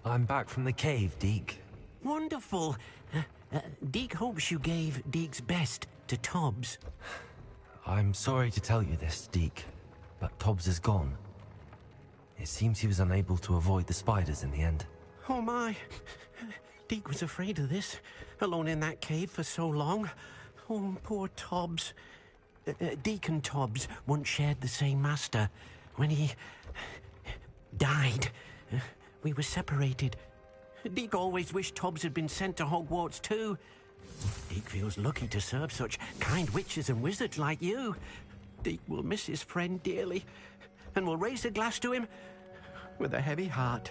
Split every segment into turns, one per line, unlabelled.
I'm back from the cave, Deke.
Wonderful. Deke hopes you gave Deke's best to Tobbs.
I'm sorry to tell you this, Deke, but Tobbs is gone. It seems he was unable to avoid the spiders in the end.
Oh my. Deke was afraid of this, alone in that cave for so long. Oh, poor Tobbs. Deke and Tobbs once shared the same master. When he died, we were separated. Deke always wished Tobbs had been sent to Hogwarts too. Deke feels lucky to serve such kind witches and wizards like you. Deke will miss his friend dearly, and will raise a glass to him with a heavy heart.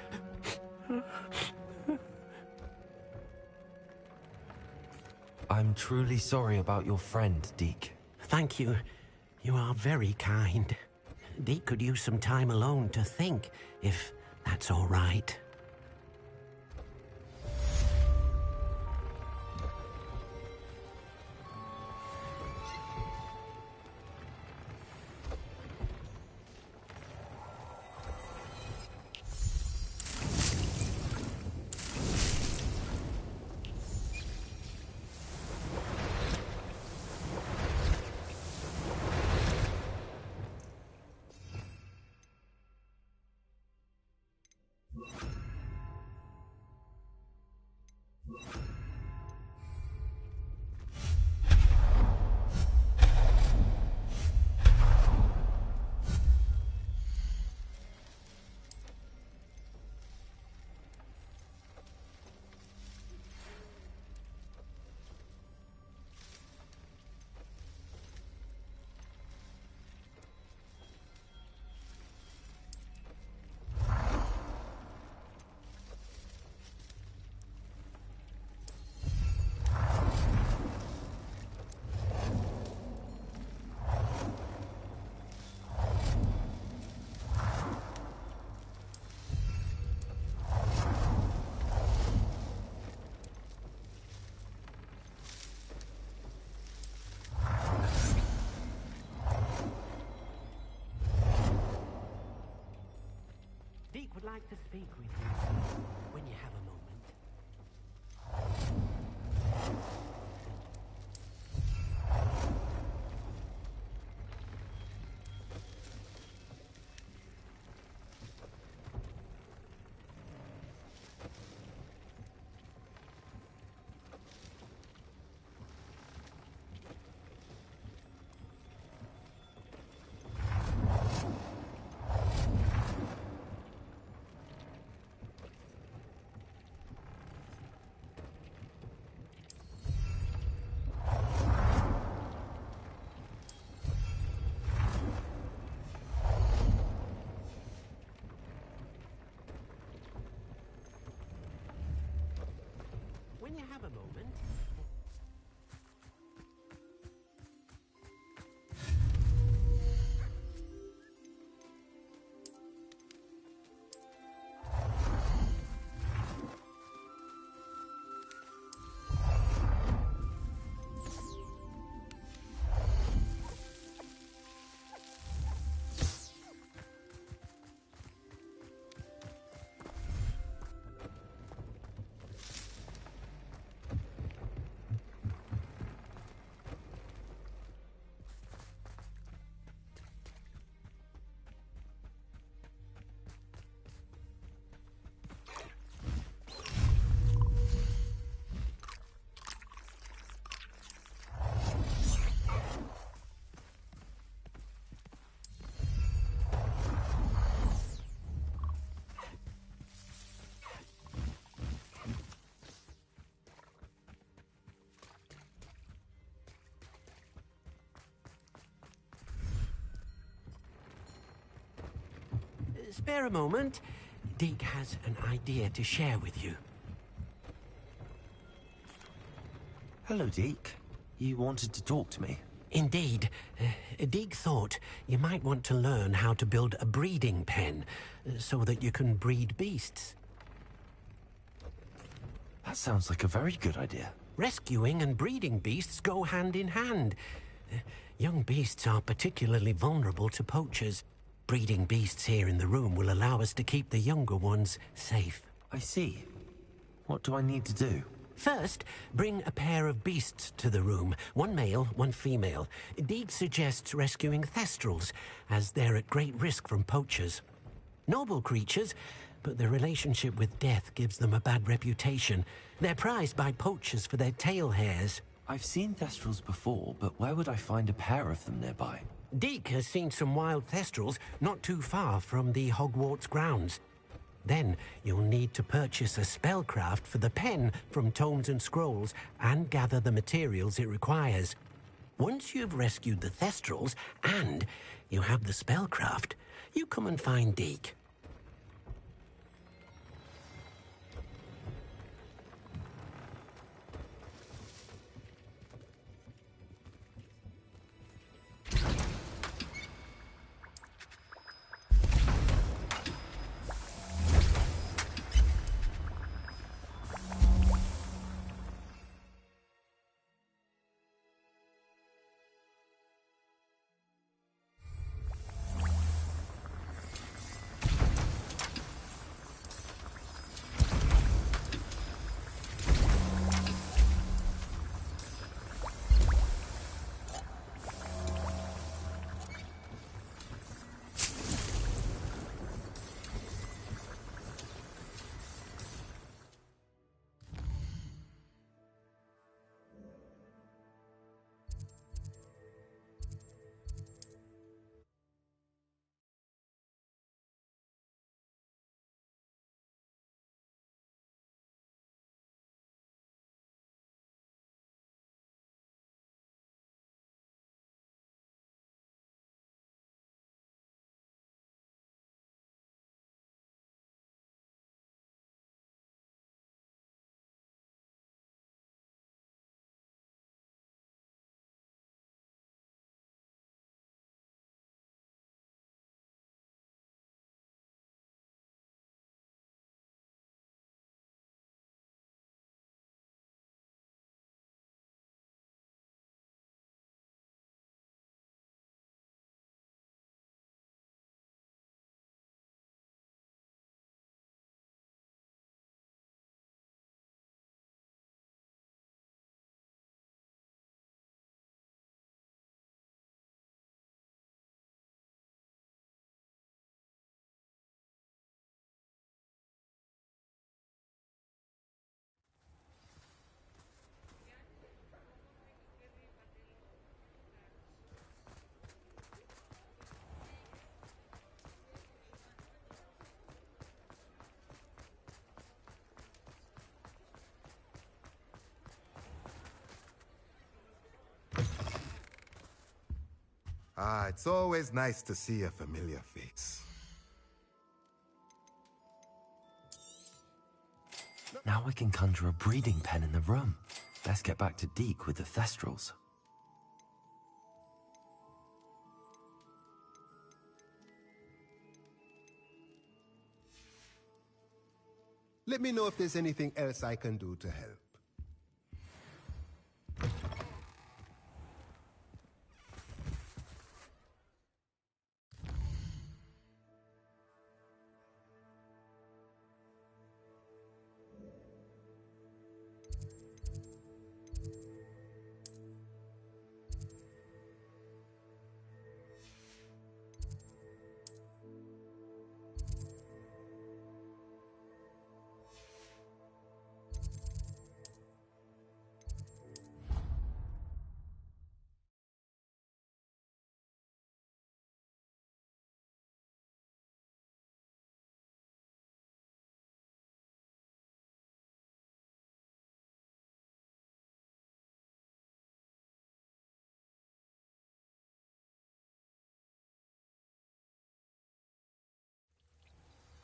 I'm truly sorry about your friend, Deke.
Thank you. You are very kind. Deke could use some time alone to think, if that's all right. Deke would like to speak with you when you have a moment. When you have a moment. Spare a moment. Deke has an idea to share with you.
Hello, Deke. You wanted to talk to me?
Indeed. Deke thought you might want to learn how to build a breeding pen so that you can breed beasts.
That sounds like a very good idea.
Rescuing and breeding beasts go hand in hand. Young beasts are particularly vulnerable to poachers. Breeding beasts here in the room will allow us to keep the younger ones safe.
I see. What do I need to do?
First, bring a pair of beasts to the room. One male, one female. Deed suggests rescuing thestrals, as they're at great risk from poachers. Noble creatures, but their relationship with death gives them a bad reputation. They're prized by poachers for their tail hairs.
I've seen thestrals before, but where would I find a pair of them nearby?
Deke has seen some wild thestrals not too far from the Hogwarts grounds. Then you'll need to purchase a spellcraft for the pen from Tomes and Scrolls and gather the materials it requires. Once you've rescued the thestrals and you have the spellcraft, you come and find Deke.
Ah, it's always nice to see a familiar face.
Now I can conjure a breeding pen in the room. Let's get back to Deke with the thestrals.
Let me know if there's anything else I can do to help.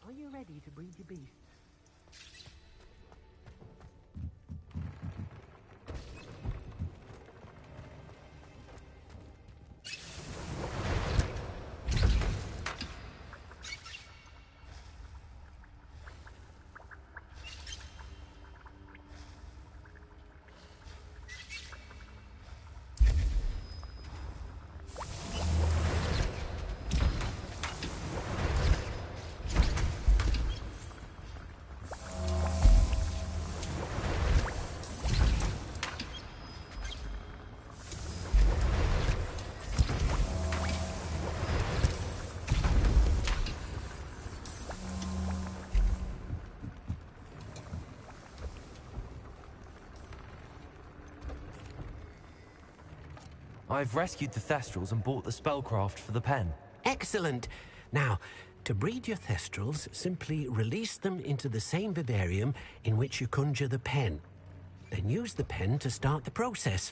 Are you ready to breed your beasts?
I've rescued the Thestrals and bought the spellcraft for the pen.
Excellent. Now, to breed your Thestrals, simply release them into the same vivarium in which you conjure the pen. Then use the pen to start the process.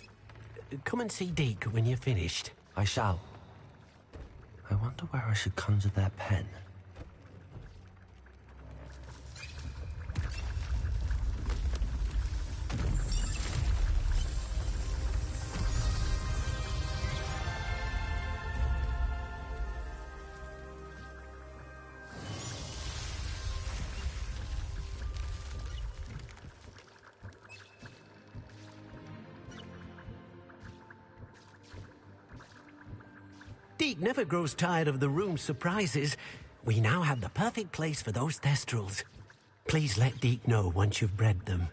Come and see Deke when you're finished.
I shall. I wonder where I should conjure their pen.
Deke never grows tired of the room's surprises. We now have the perfect place for those Thestrals. Please let Deke know once you've bred them.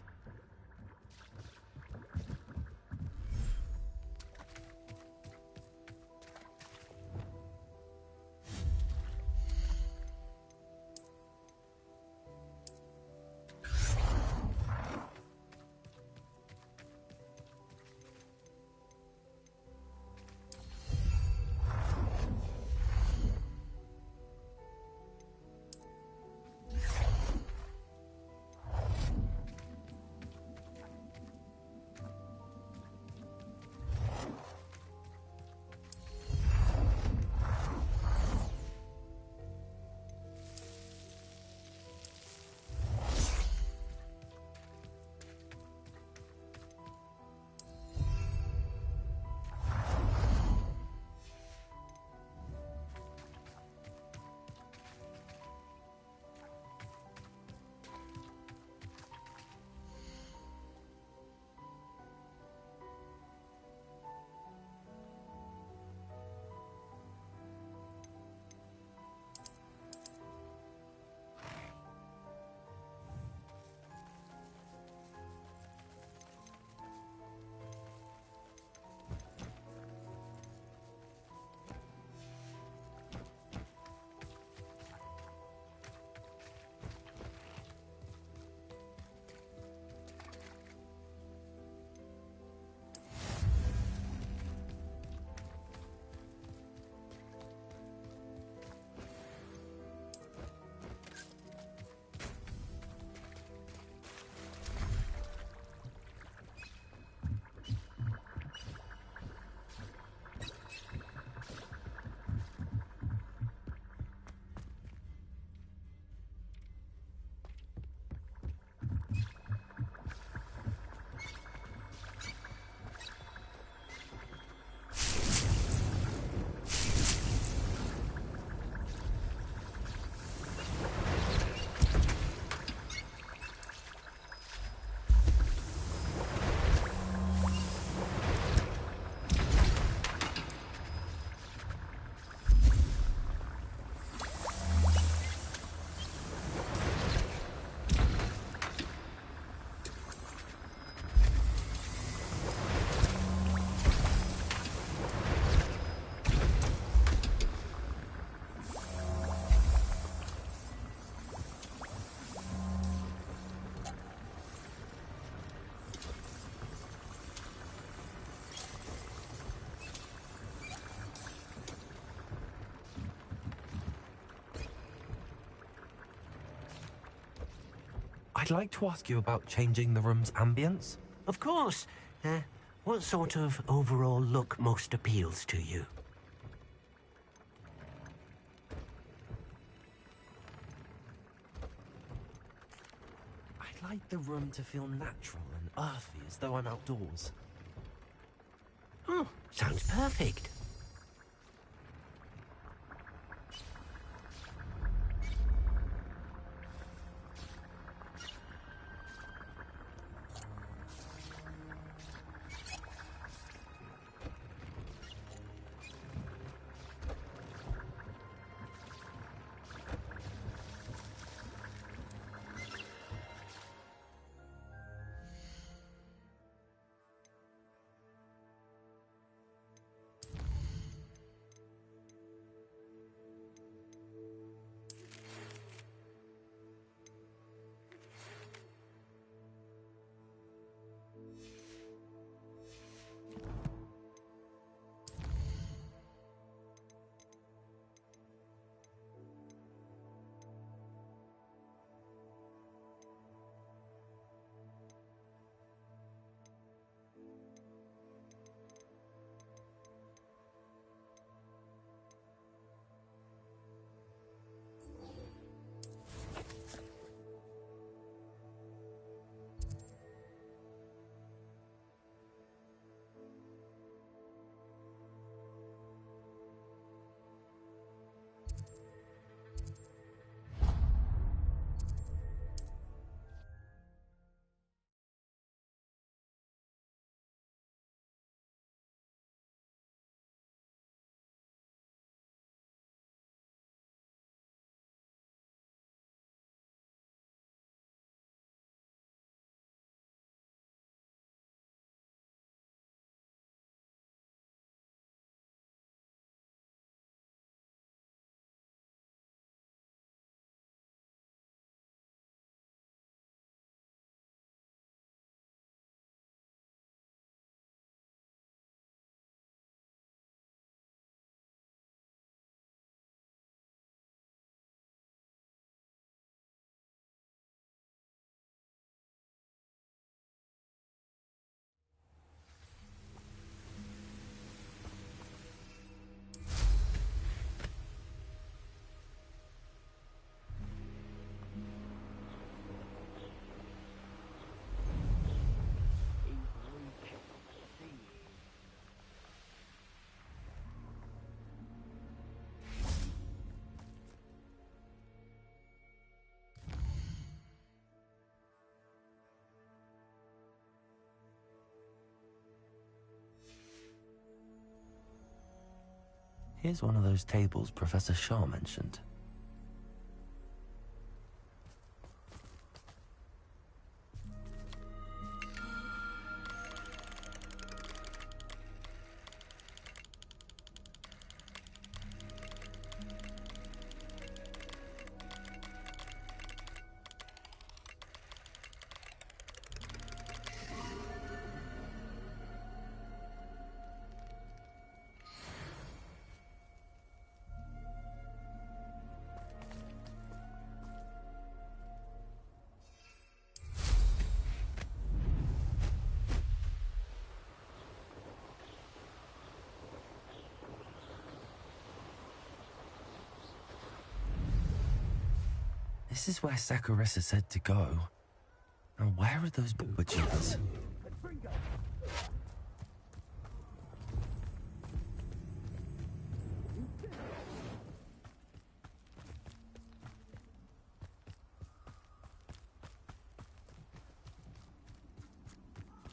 I'd like to ask you about changing the room's ambience.
Of course. What sort of overall look most appeals to you?
I'd like the room to feel natural and earthy, as though I'm outdoors.
Oh, sounds perfect.
Here's one of those tables Professor Shaw mentioned. This is where Sakurasa said to go. Now where are those booba-cheaters?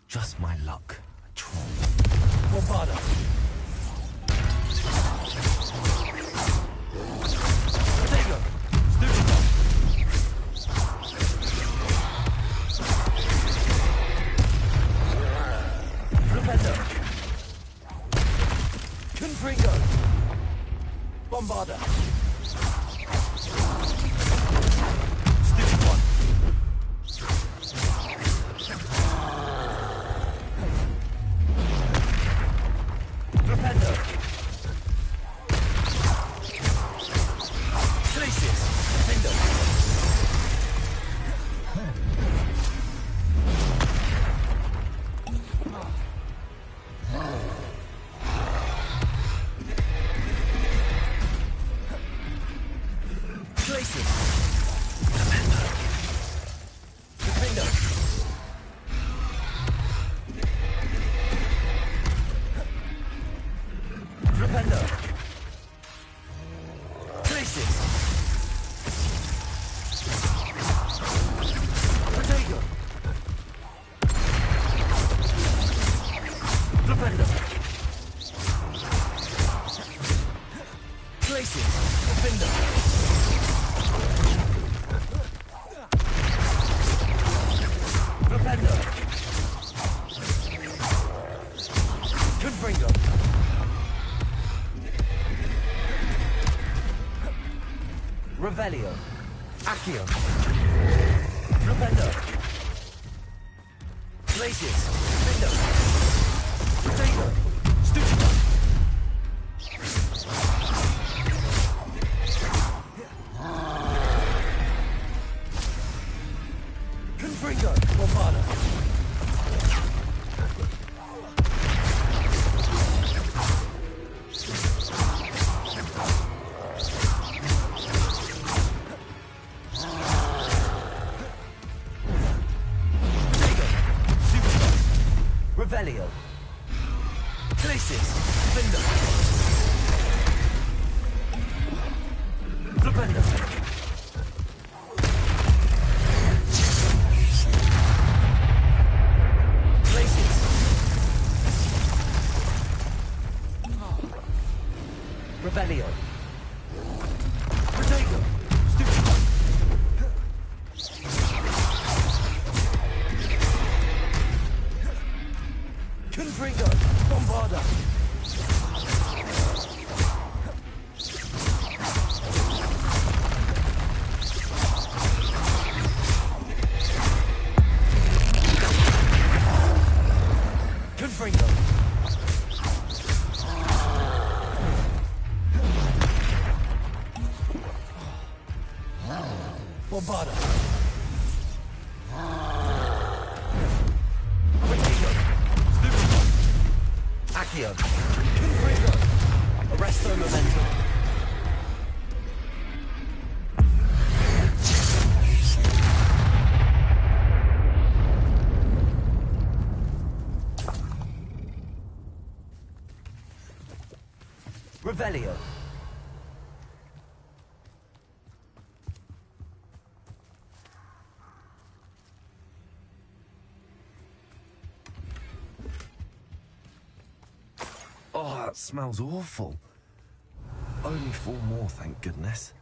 Just my luck. A troll. Bombarda!
Bombarda.
Stupid one.
Propender. Glacius. Defender. Revelio. Accio. Propender. Glacius. Defender. Potato. Stupid. Confringo. Bombarda. Revelio. Glacius. Defender. Propender. Glacius. Revelio. Potato. Stupid. Confringo. Bombarda. Confringo. Bombarda. Potato. Stupid. Accio. Confringo. Arresto Momentum. Revelio.
Oh, that smells awful. Only 4 more, thank goodness.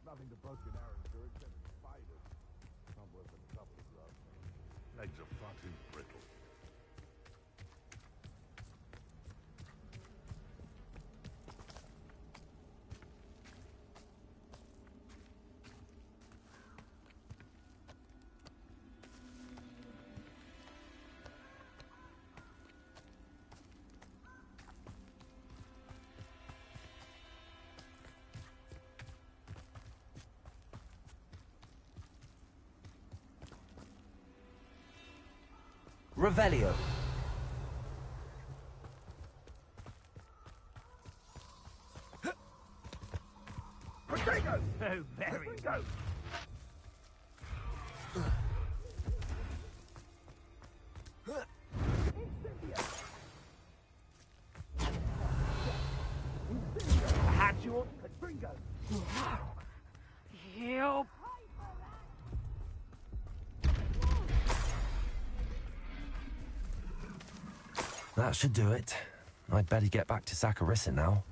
Nothing to broken arrows do except spiders. Not worth the trouble, though. Legs are far too brittle.
Revelio.
Potato!
Oh, very
Go!
Perhaps you want Gringo. Help!
That should do it. I'd better get back to Saccharissa now.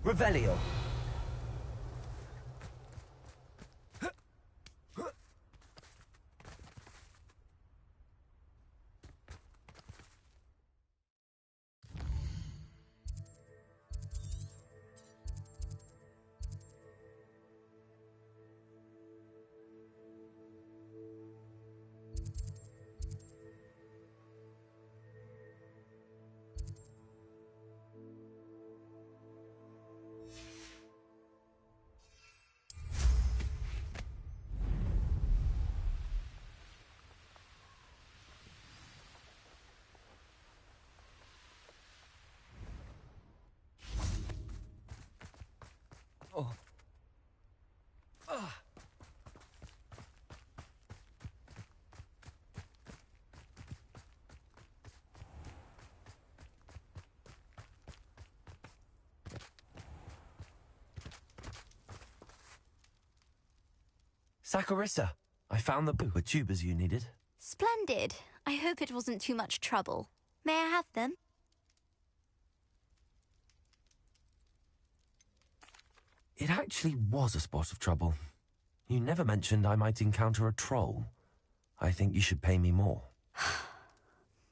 Revelio.
Saccharissa, I found the tubers you needed.
Splendid. I hope it wasn't too much trouble. May I have them?
It actually was a spot of trouble. You never mentioned I might encounter a troll. I think you should pay me more.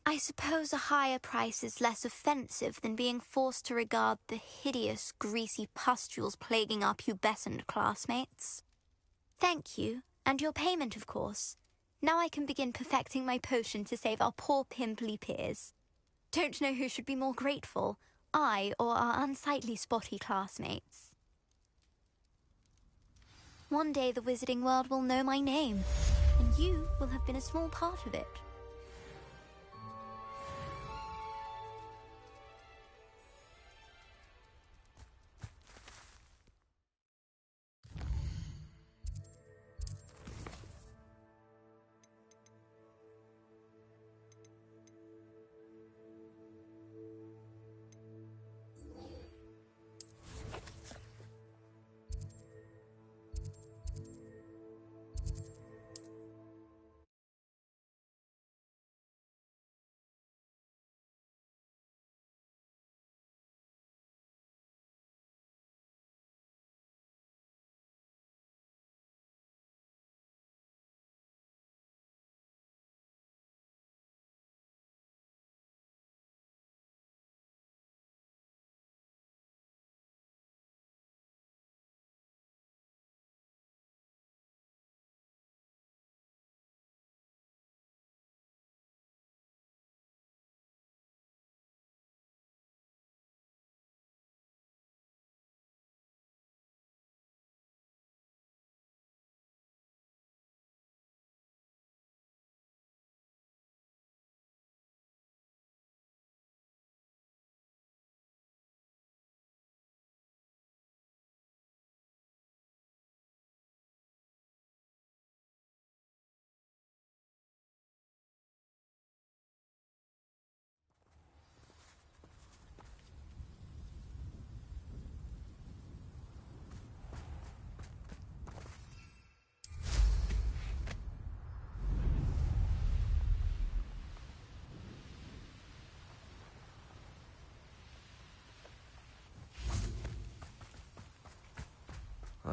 I suppose a higher price is less offensive than being forced to regard the hideous, greasy pustules plaguing our pubescent classmates. Thank you, and your payment, of course. Now I can begin perfecting my potion to save our poor pimply peers. Don't know who should be more grateful, I or our unsightly spotty classmates. One day the wizarding world will know my name, and you will have been a small part of it.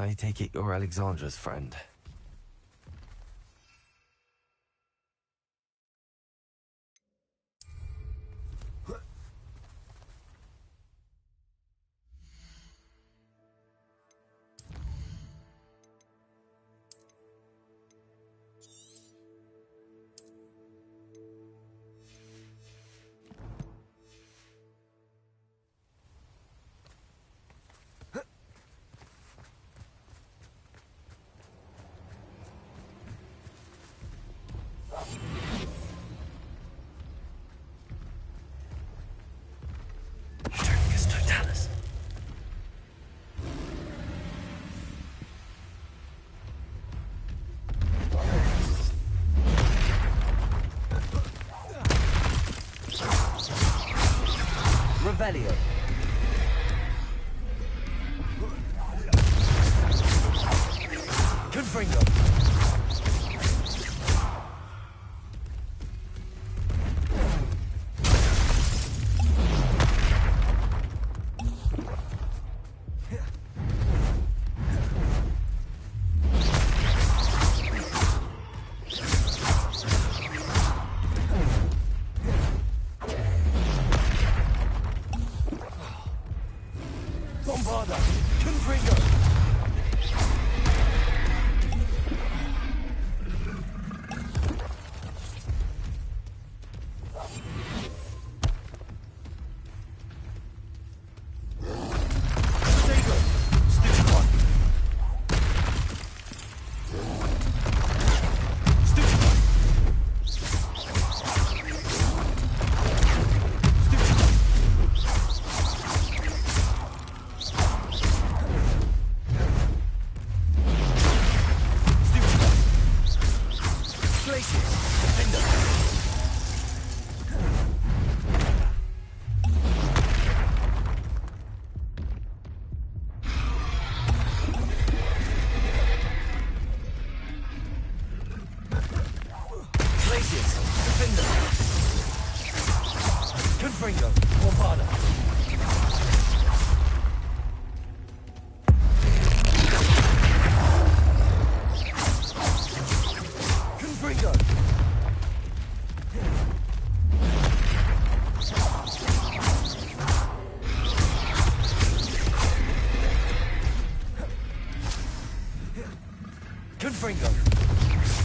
I take it you're Alexandra's friend.
Revelio. Confringo.
Confringo.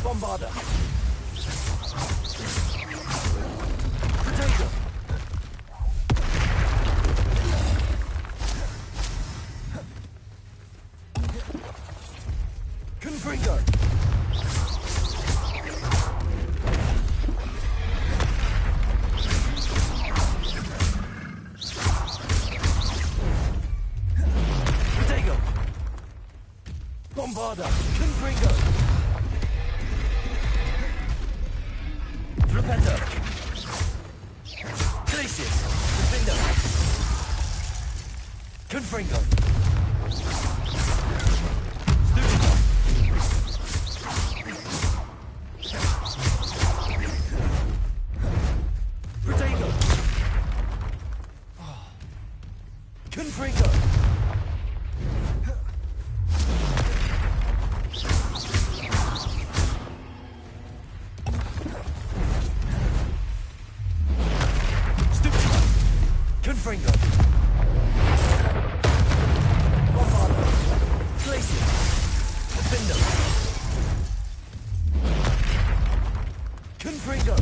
Bombarda. Potato. Confringo. Potato. Bombarda. Confringo. Flipendo. Glacius. Defender. Confringo. Potato. Confringo. Confringo. Bombarda. Glacier. Defender. Confringo.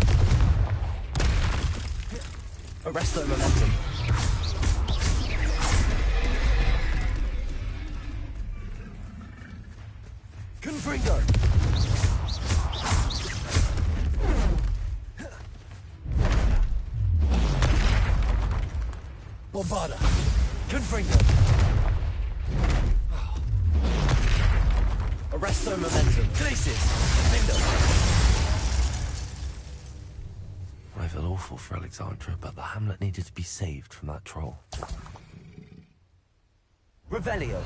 Arresto momentum. Confringo. Bombarda. Confringo. Arresto momentum. Glacius. Defender.
I feel awful for Alexandra, but the hamlet needed to be saved from that troll.
Revelio.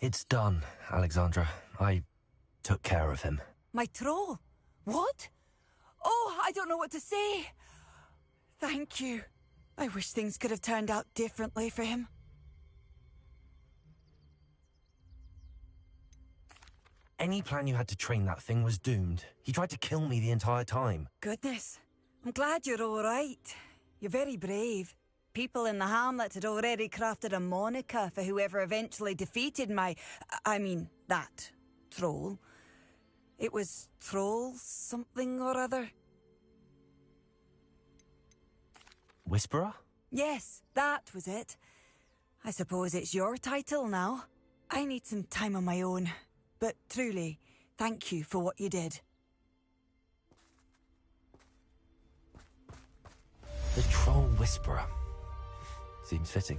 It's done, Alexandra. I took care of him.
My troll? What? Oh, I don't know what to say. Thank you. I wish things could have turned out differently for him.
Any plan you had to train that thing was doomed. He tried to kill me the entire time.
Goodness. I'm glad you're all right. You're very brave. People in the hamlet had already crafted a moniker for whoever eventually defeated that troll. It was Troll something or other.
Whisperer?
Yes, that was it. I suppose it's your title now. I need some time on my own. But truly, thank you for what you did.
The Troll Whisperer. Seems fitting.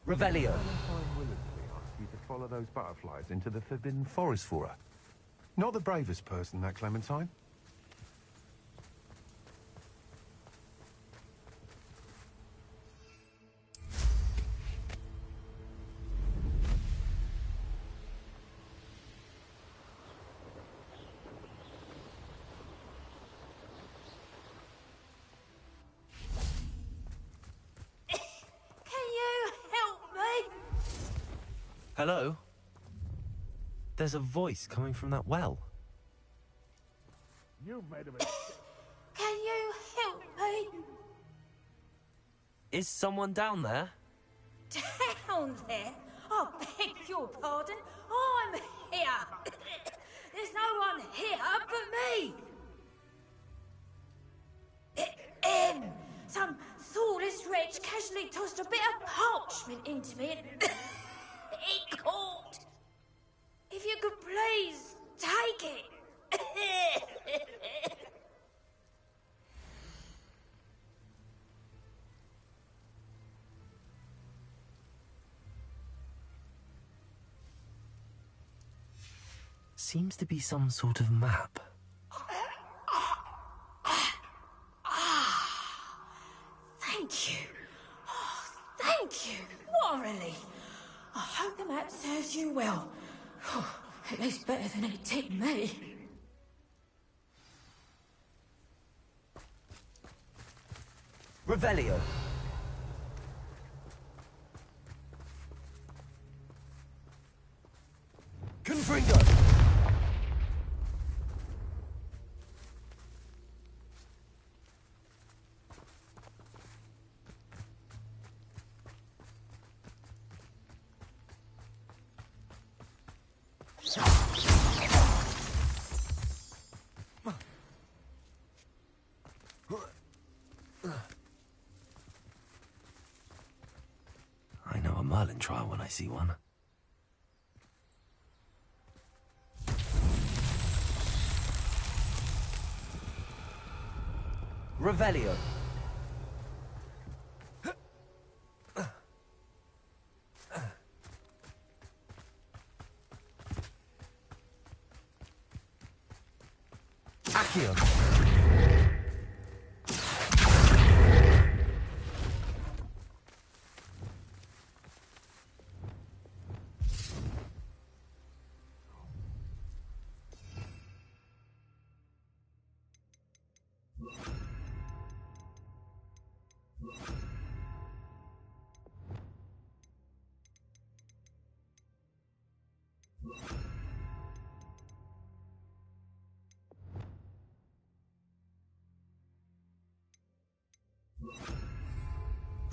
Revelio.
Valentine willingly asked you to follow those butterflies into the Forbidden Forest for her. Not the bravest person, that Clementine.
Hello? There's a voice coming from that well.
You made a mistake.
Can you help me?
Is someone down there?
Down there? I beg your pardon. I'm here. There's no one here but me. Some thoughtless wretch casually tossed a bit of parchment into me and it caught. If you could please take it.
Seems to be some sort of map.
Thank you. Oh, thank you. What a relief. I hope the map serves you well. At least better than it did me.
Revelio.
Confringo! I know a Merlin trial when I see one.
Revelio.
Accio!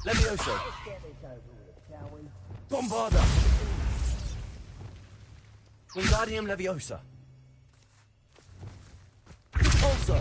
Levioso.
Bombarda!
Wingardium Leviosa. Also.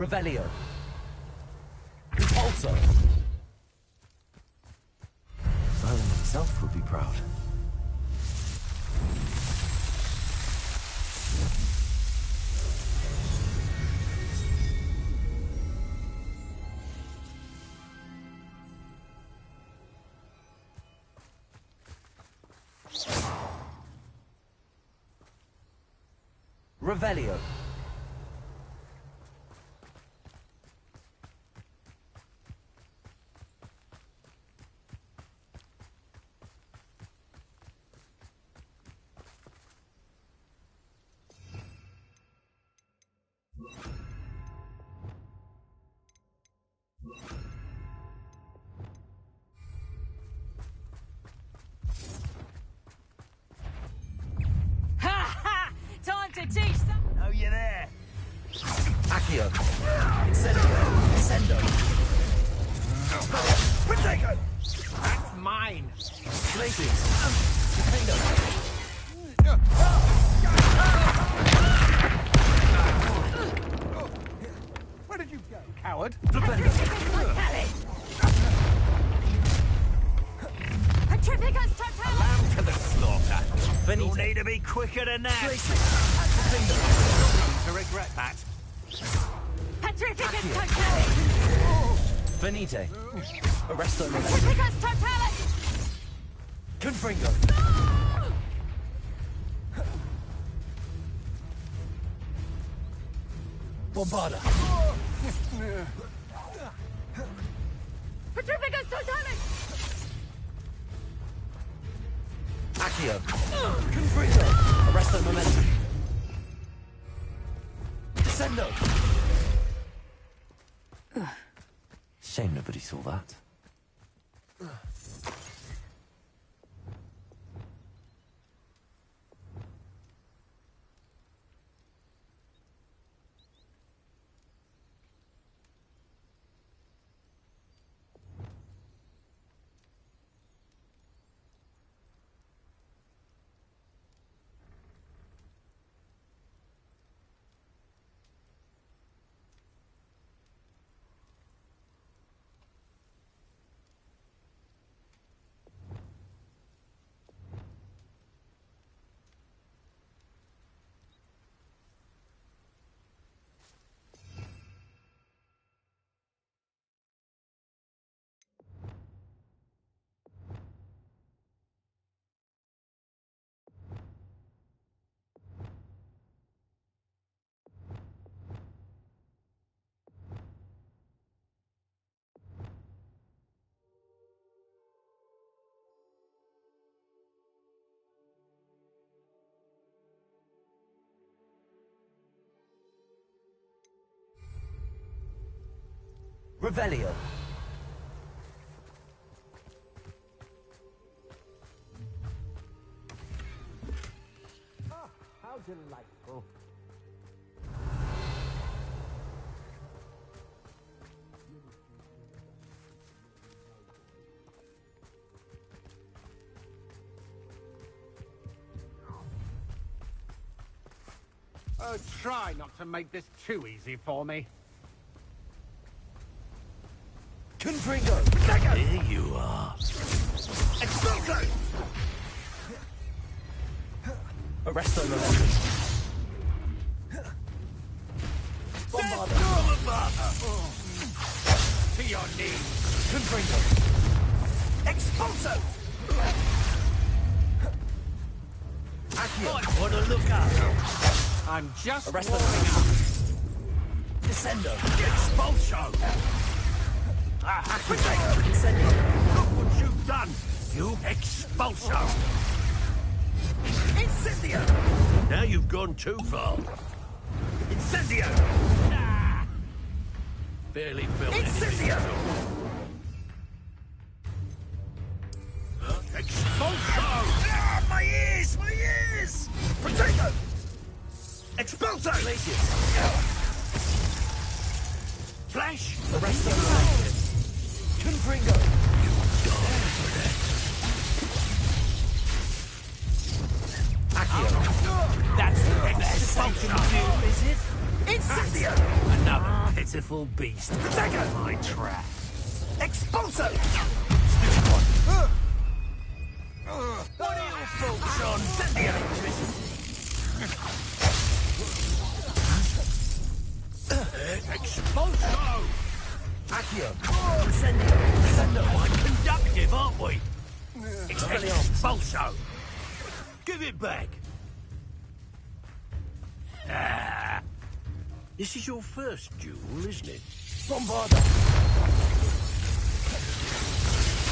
Revelio. Also.
Merlin himself would be proud.
Revelio.
Time to teach some.
Oh, you're there.
Accio. Incendio. Sendo.
Protego! That's mine.
Glacius. Defendo.
Where did you go, coward?
Petrificus totalis.
Lamb to the slaughter.
Finite.
You'll need to be quicker than that. To regret that.
Petrificus totalis.
Finite. Arresto Momento.
Petrificus totalis.
Confringo. Bombarda.
Petrificus totalis.
Accio. Confringo. Arresto Momento. Sendo.
Shame nobody saw that.
Revelio.
How delightful.
Oh, try not to make this too easy for me.
Confringo.
There you are.
Expulso. Arresto Momentum. Bombarda.
To your knees.
Confringo. Expulso. Accio.
Might want to look up.
I'm just
Arresto
warming up.
Momentum. Descendo.
Expulso.
Incendio.
Look what you've done. You expulso.
Incendio.
Now you've gone too far.
Incendio.
Ah. Barely felt anything.
Incendio.
Expulso.
Ah, my ears! My ears! Protego. Expulso.
Flash.
Arresto Momentum. Confringo. Accio.
That's the best something to do, is it?
Incendio.
Another pitiful beast.
Protego.
My trap.
Expulso.
What are your thoughts on
Incendio.
expulso?
Accio. Incendio. Descendo.
Quite conductive, aren't we?
Expelliarmus.
Expulso. Give it back. Ah. This is your first duel, isn't it?
Bombarda.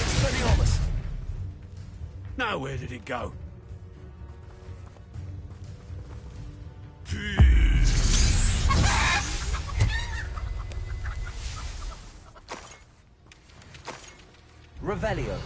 Expelliarmus.
Now where did it go?
Revelio.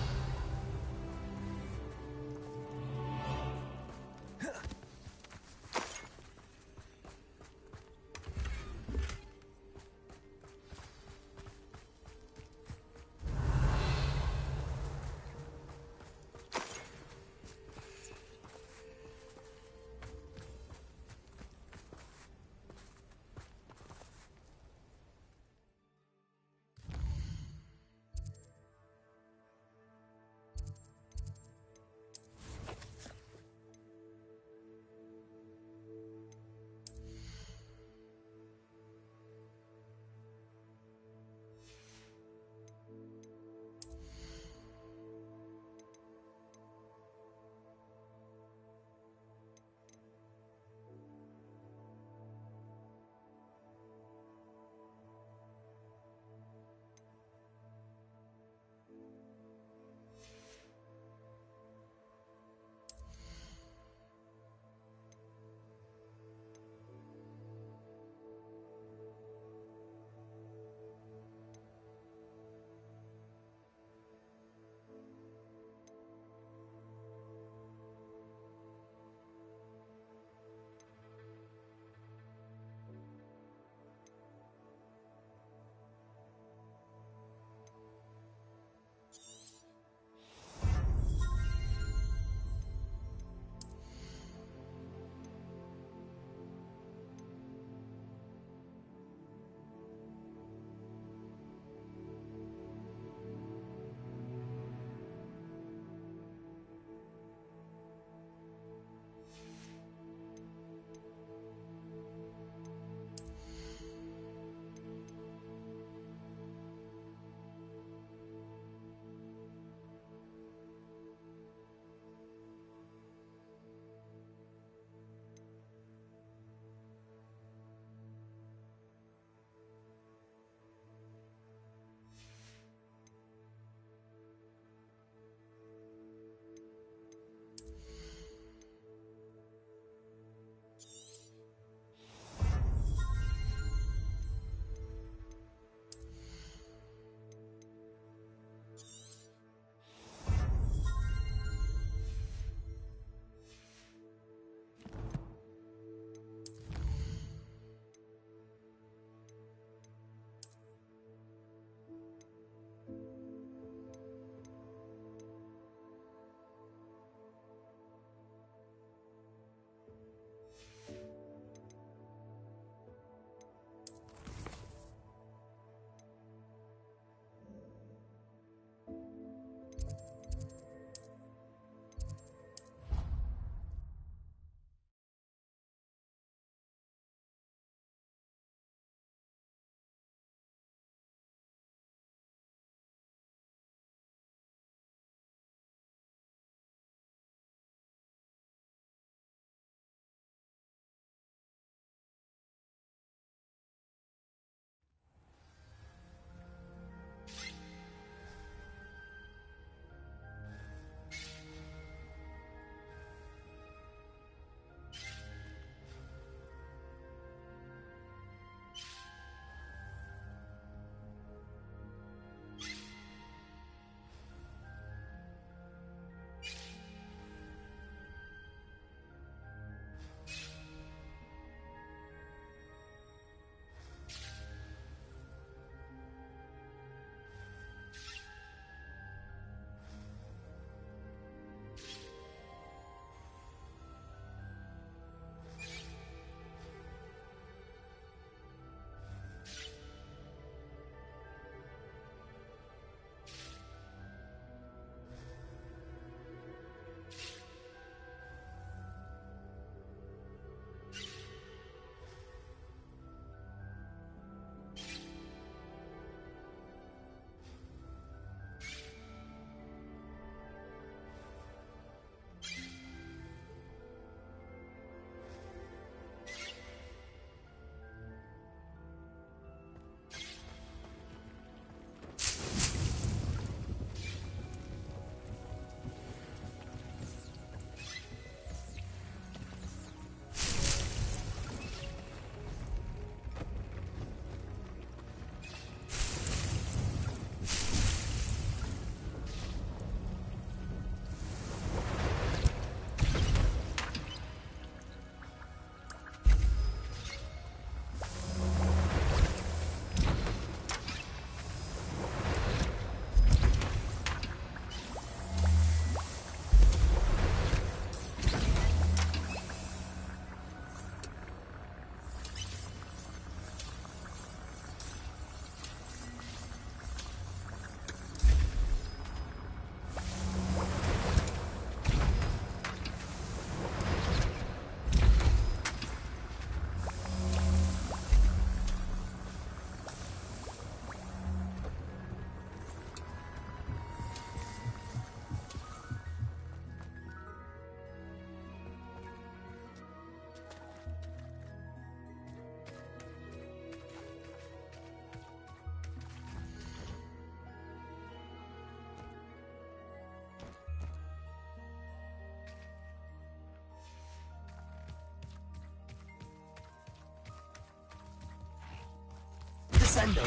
Incendio.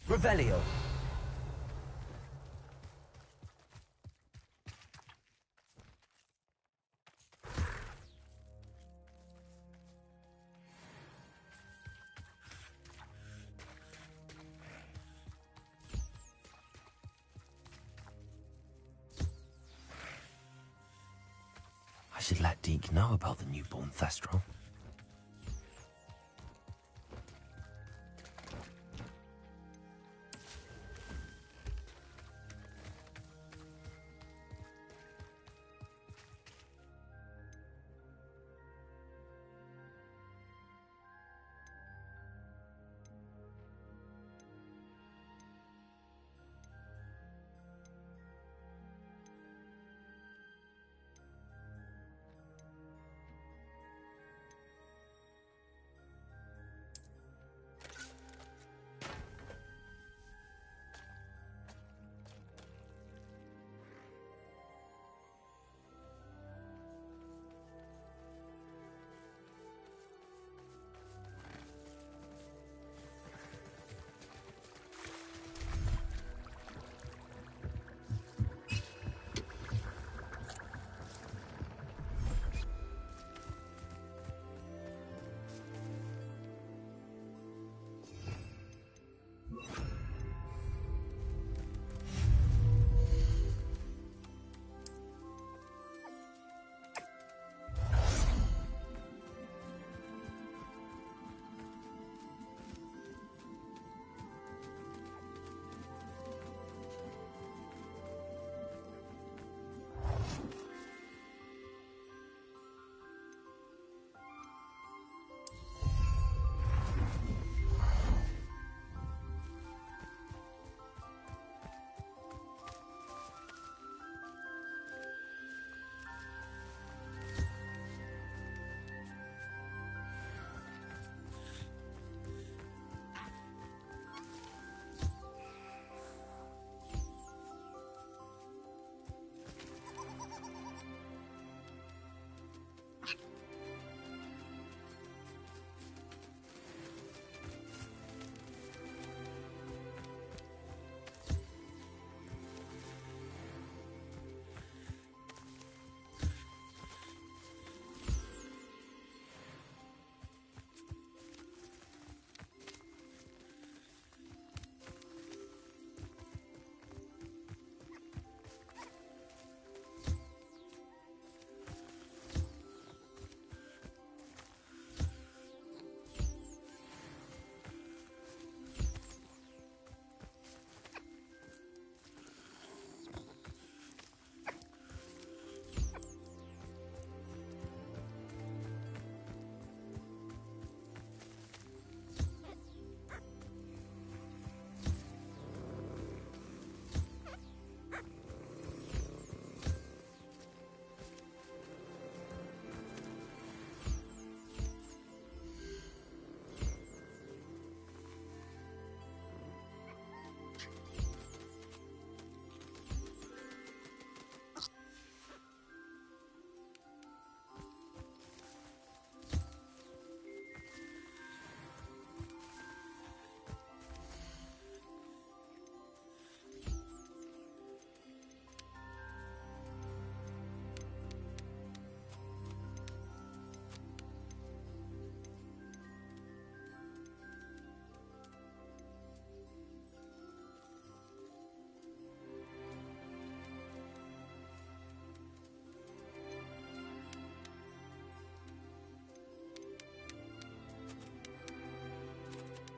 Revelio.
I should let Deke know about the newborn Thestral.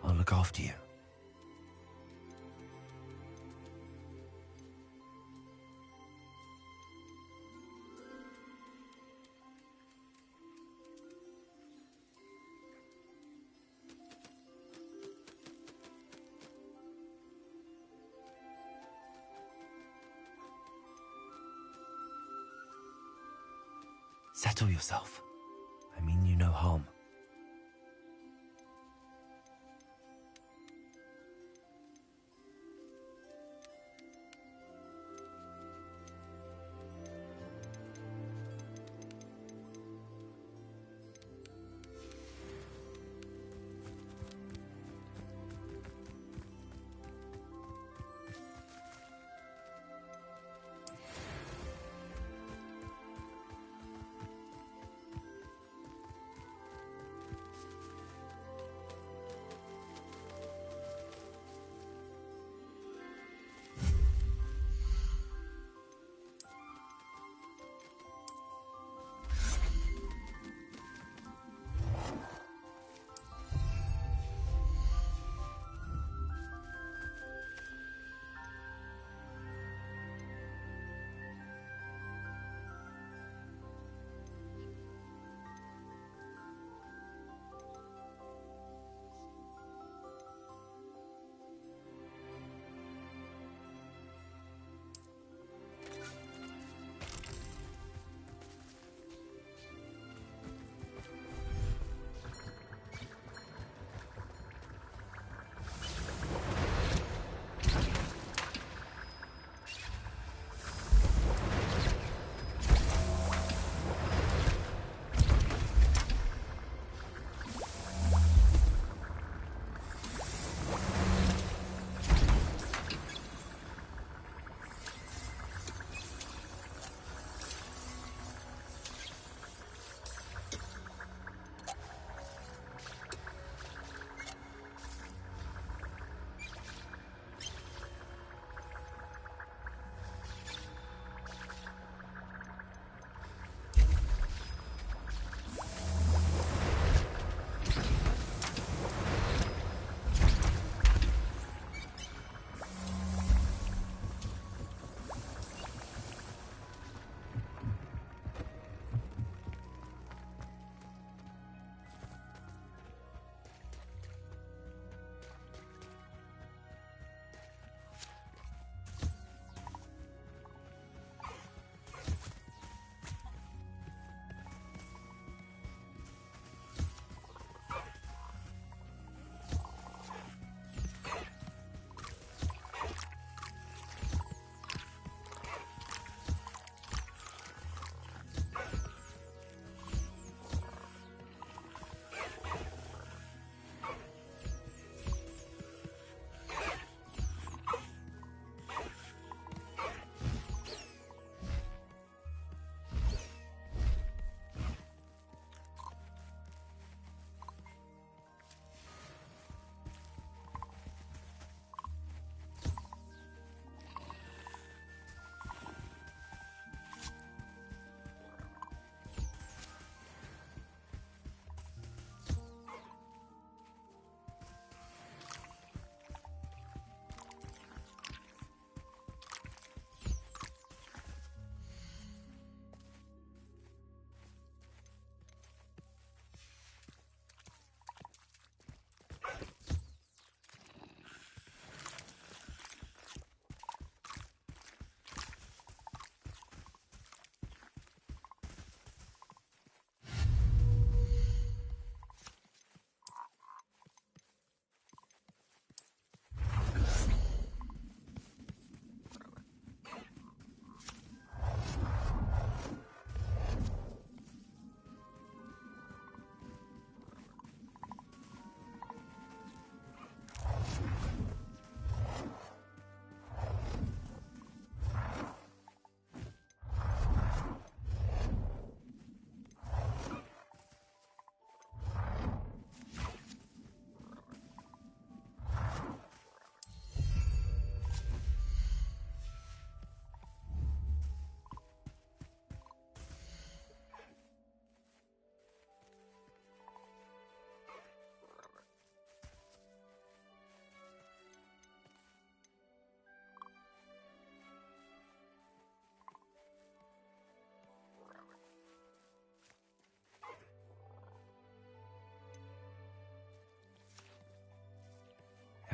I'll look after you. Settle yourself. I mean you no harm.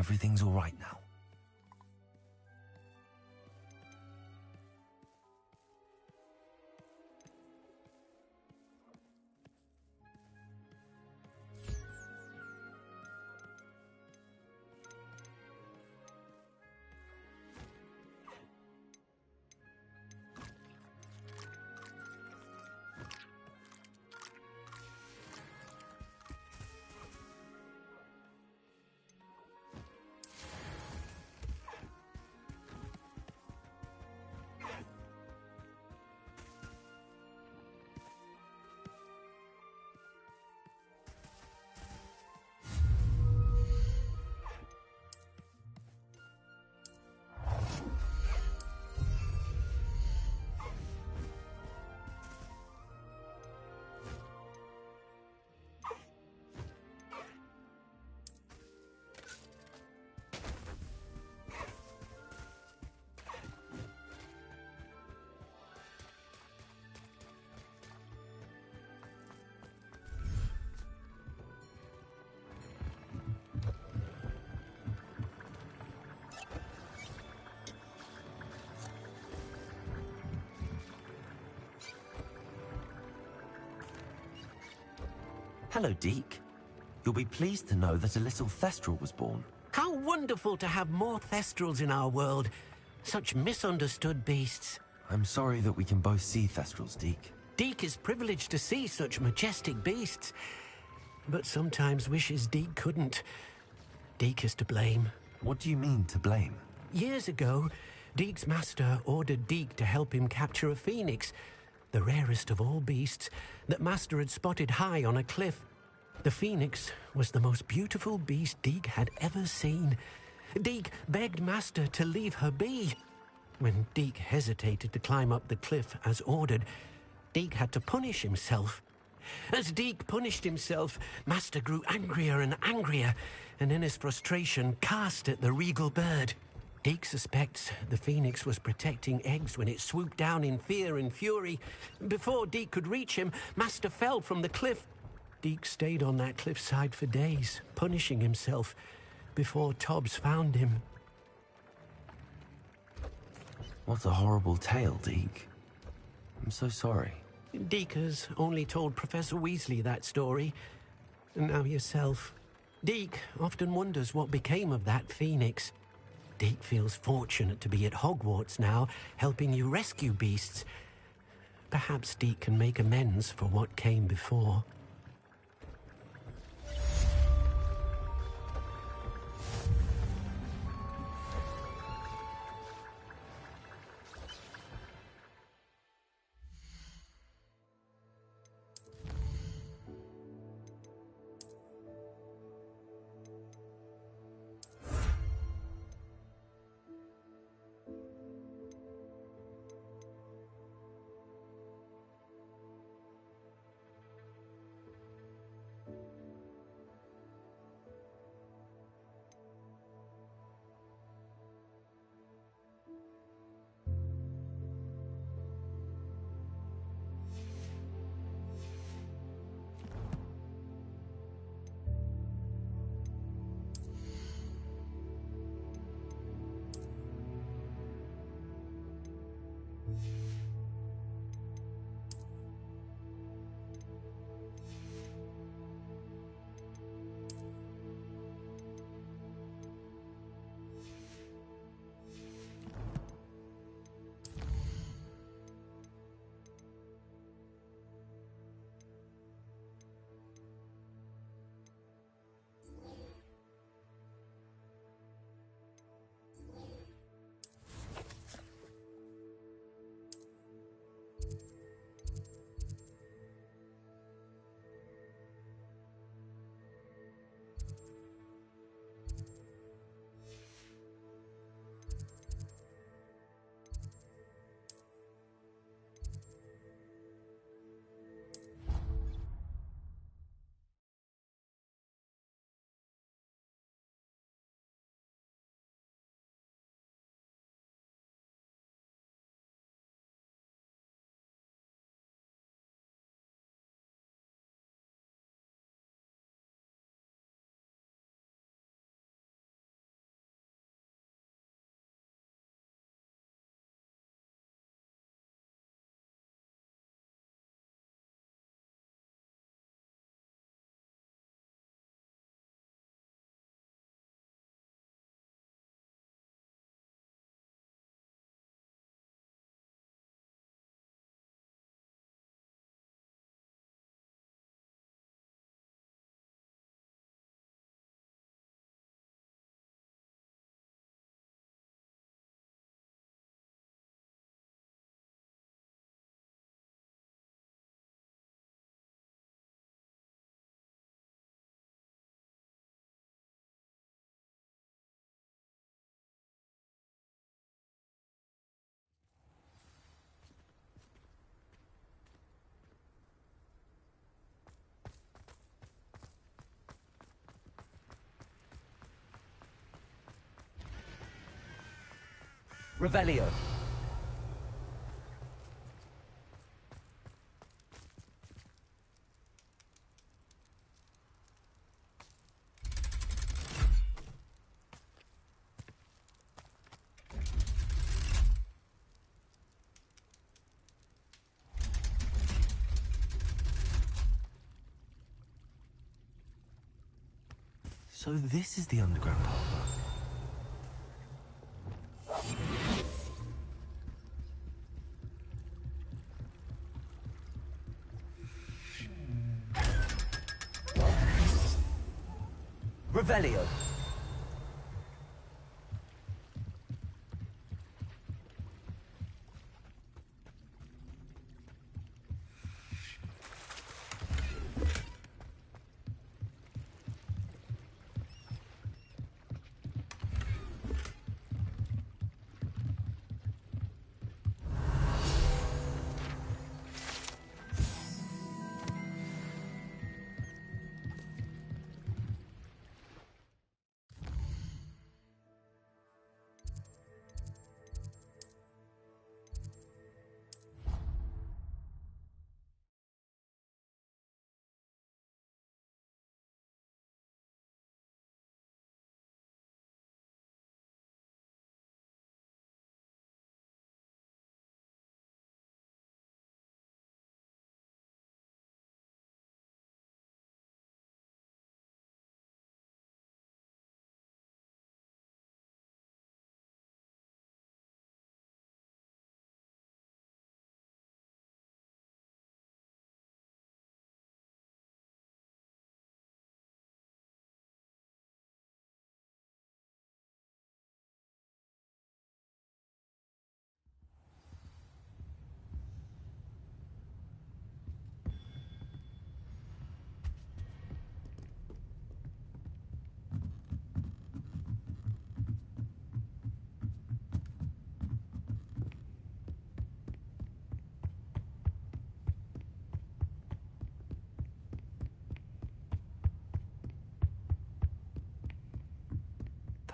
Everything's all right now. Hello, Deke. You'll be pleased to know that a little Thestral was born.
How wonderful to have more Thestrals in our world. Such misunderstood beasts.
I'm sorry that we can both see Thestrals, Deke.
Deke is privileged to see such majestic beasts, but sometimes wishes Deke couldn't. Deke is to blame.
What do you mean, to blame?
Years ago, Deke's master ordered Deke to help him capture a phoenix, the rarest of all beasts, that master had spotted high on a cliff. The phoenix was the most beautiful beast Deke had ever seen. Deke begged master to leave her be. When Deke hesitated to climb up the cliff as ordered, Deke had to punish himself. As Deke punished himself, master grew angrier and angrier, and in his frustration cast at the regal bird. Deke suspects the phoenix was protecting eggs when it swooped down in fear and fury. Before Deke could reach him, master fell from the cliff. Deke stayed on that cliffside for days, punishing himself, before Tobbs found him.
What a horrible tale, Deke. I'm so sorry.
Deke has only told Professor Weasley that story, and now yourself. Deke often wonders what became of that phoenix. Deke feels fortunate to be at Hogwarts now, helping you rescue beasts. Perhaps Deke can make amends for what came before.
Revelio.
So this is the underground harbor.
Revelio.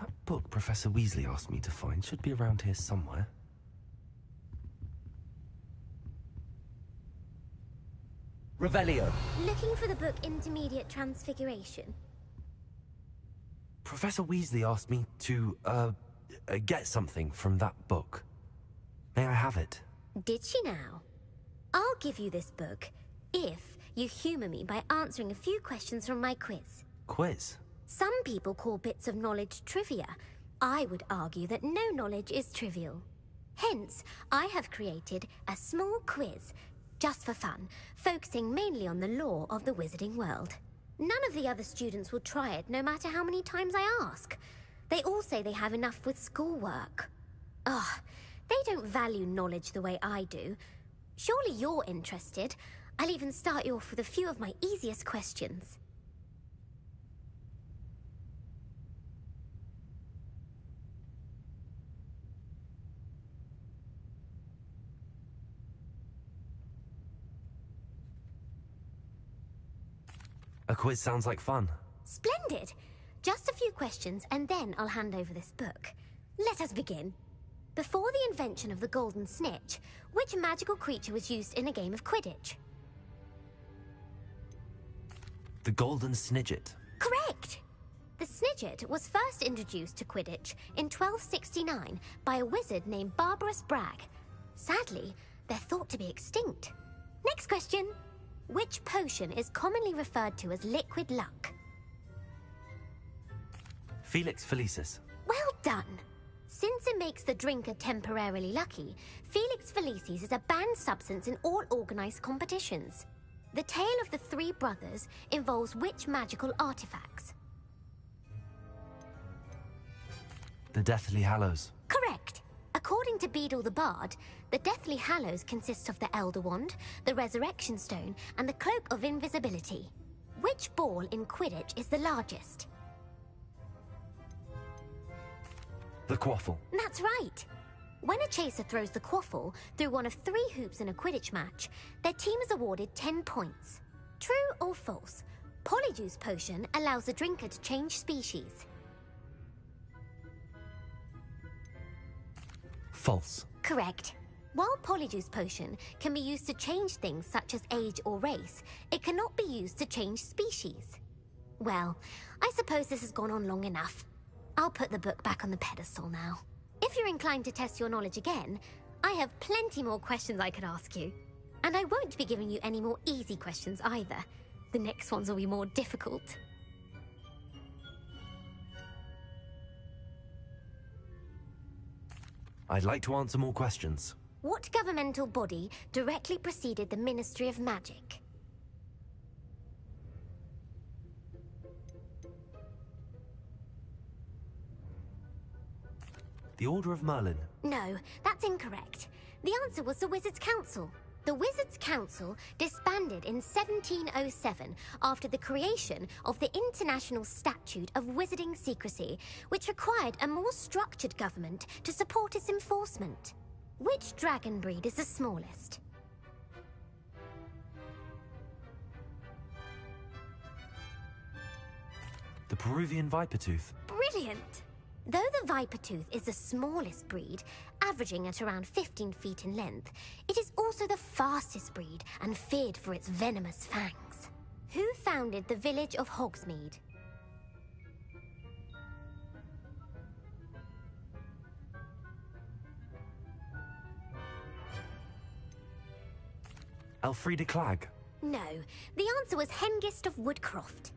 That book Professor Weasley asked me to find should be around here somewhere.
Revelio.
Looking for the book Intermediate Transfiguration?
Professor Weasley asked me to, get something from that book. May I have it?
Did she now? I'll give you this book if you humour me by answering a few questions from my quiz.
Quiz?
Some people call bits of knowledge trivia. I would argue that no knowledge is trivial. Hence, I have created a small quiz, just for fun, focusing mainly on the lore of the wizarding world. None of the other students will try it, no matter how many times I ask. They all say they have enough with schoolwork. Ugh, they don't value knowledge the way I do. Surely you're interested. I'll even start you off with a few of my easiest questions.
A quiz sounds like fun.
Splendid! Just a few questions, and then I'll hand over this book. Let us begin. Before the invention of the golden snitch, which magical creature was used in a game of Quidditch?
The golden snidget.
Correct! The snidget was first introduced to Quidditch in 1269 by a wizard named Barbarous Bragg. Sadly, they're thought to be extinct. Next question. Which potion is commonly referred to as liquid luck?
Felix Felicis.
Well done! Since it makes the drinker temporarily lucky, Felix Felicis is a banned substance in all organized competitions. The tale of the three brothers involves which magical artifacts?
The Deathly Hallows.
Correct! According to Beedle the Bard, the Deathly Hallows consists of the Elder Wand, the Resurrection Stone, and the Cloak of Invisibility. Which ball in Quidditch is the largest?
The Quaffle.
That's right! When a chaser throws the quaffle through one of 3 hoops in a Quidditch match, their team is awarded 10 points. True or false? Polyjuice Potion allows the drinker to change species.
False.
Correct. While Polyjuice Potion can be used to change things such as age or race, it cannot be used to change species. Well, I suppose this has gone on long enough. I'll put the book back on the pedestal now. If you're inclined to test your knowledge again, I have plenty more questions I could ask you. And I won't be giving you any more easy questions either. The next ones will be more difficult.
I'd like to answer more questions.
What governmental body directly preceded the Ministry of Magic?
The Order of Merlin.
No, that's incorrect. The answer was the Wizards' Council. The Wizards' Council disbanded in 1707 after the creation of the International Statute of Wizarding Secrecy, which required a more structured government to support its enforcement. Which dragon breed is the smallest?
The Peruvian Vipertooth.
Brilliant! Though the Vipertooth is the smallest breed, averaging at around 15 feet in length, it is also the fastest breed and feared for its venomous fangs. Who founded the village of Hogsmeade?
Elfrida Clegg.
No, the answer was Hengist of Woodcroft.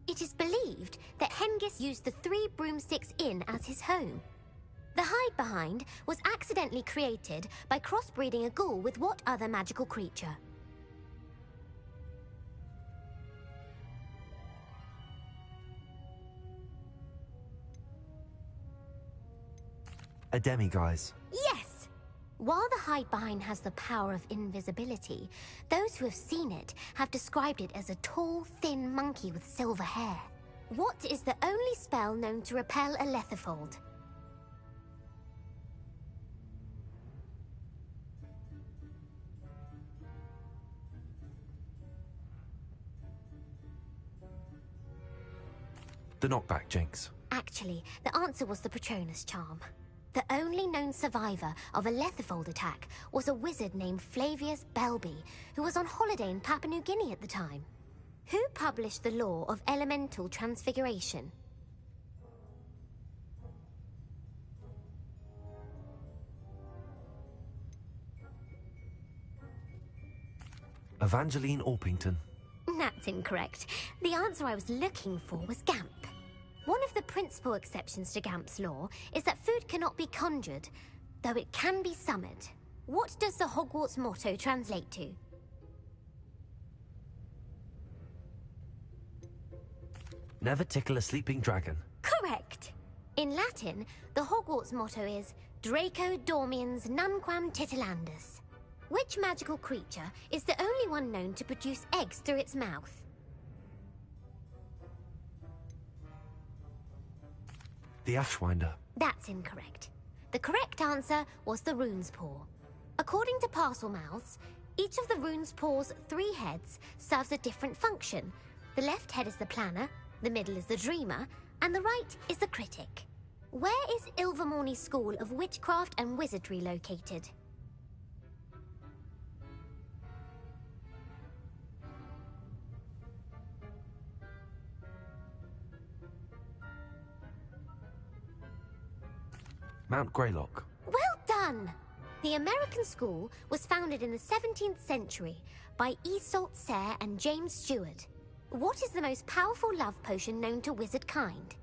It is believed that Hengist used the Three Broomsticks Inn as his home. The hide-behind was accidentally created by crossbreeding a ghoul with what other magical creature?
A demiguise.
Yes! While the hide-behind has the power of invisibility, those who have seen it have described it as a tall, thin monkey with silver hair. What is the only spell known to repel a lethifold?
The knockback jinx.
Actually, the answer was the Patronus charm. The only known survivor of a lethifold attack was a wizard named Flavius Belby, who was on holiday in Papua New Guinea at the time. Who published the law of elemental transfiguration?
Evangeline Orpington.
That's incorrect. The answer I was looking for was Gamp. One of the principal exceptions to Gamp's law is that food cannot be conjured, though it can be summoned. What does the Hogwarts motto translate to?
Never tickle a sleeping dragon.
Correct! In Latin, the Hogwarts motto is Draco Dormiens Nunquam Titilandus. Which magical creature is the only one known to produce eggs through its mouth?
The Ashwinder.
That's incorrect. The correct answer was the Rune's Paw. According to Parselmouths, each of the Rune's Paw's 3 heads serves a different function. The left head is the planner, the middle is the dreamer, and the right is the critic. Where is Ilvermorny School of Witchcraft and Wizardry located?
Mount Greylock.
Well done! The American school was founded in the 17th century by Iseult Sayre and James Stewart. What is the most powerful love potion known to wizard kind?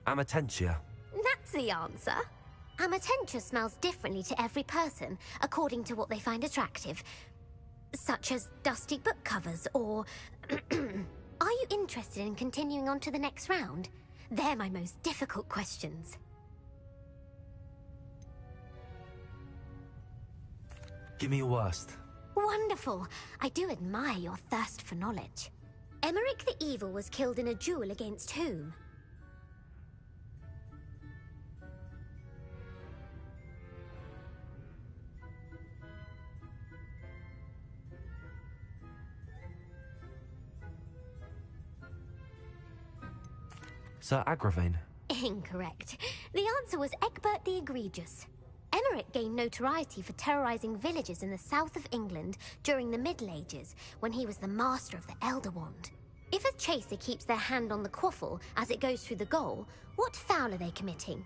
Amatentia.
That's the answer. Amatentia smells differently to every person, according to what they find attractive. Such as dusty book covers, or... Are you interested in continuing on to the next round? They're my most difficult questions.
Give me your worst.
Wonderful. I do admire your thirst for knowledge. Emmerich the Evil was killed in a duel against whom?
Sir Agravain.
Incorrect. The answer was Egbert the Egregious. Emmerich gained notoriety for terrorizing villages in the south of England during the Middle Ages, when he was the master of the Elder Wand. If a chaser keeps their hand on the quaffle as it goes through the goal, what foul are they committing?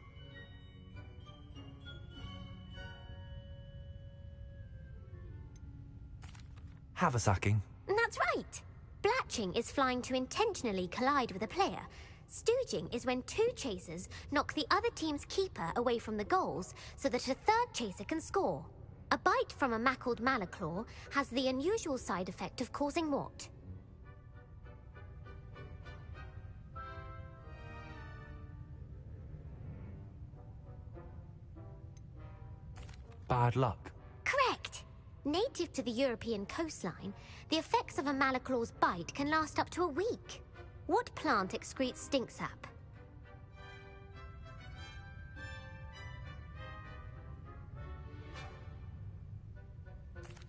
Haversacking.
That's That's right! Blatching is flying to intentionally collide with a player. Stooging is when two chasers knock the other team's keeper away from the goals so that a third chaser can score. A bite from a mackled malaclaw has the unusual side effect of causing what?
Bad luck.
Correct! Native to the European coastline, the effects of a malaclaw's bite can last up to a week. What plant excretes stink sap?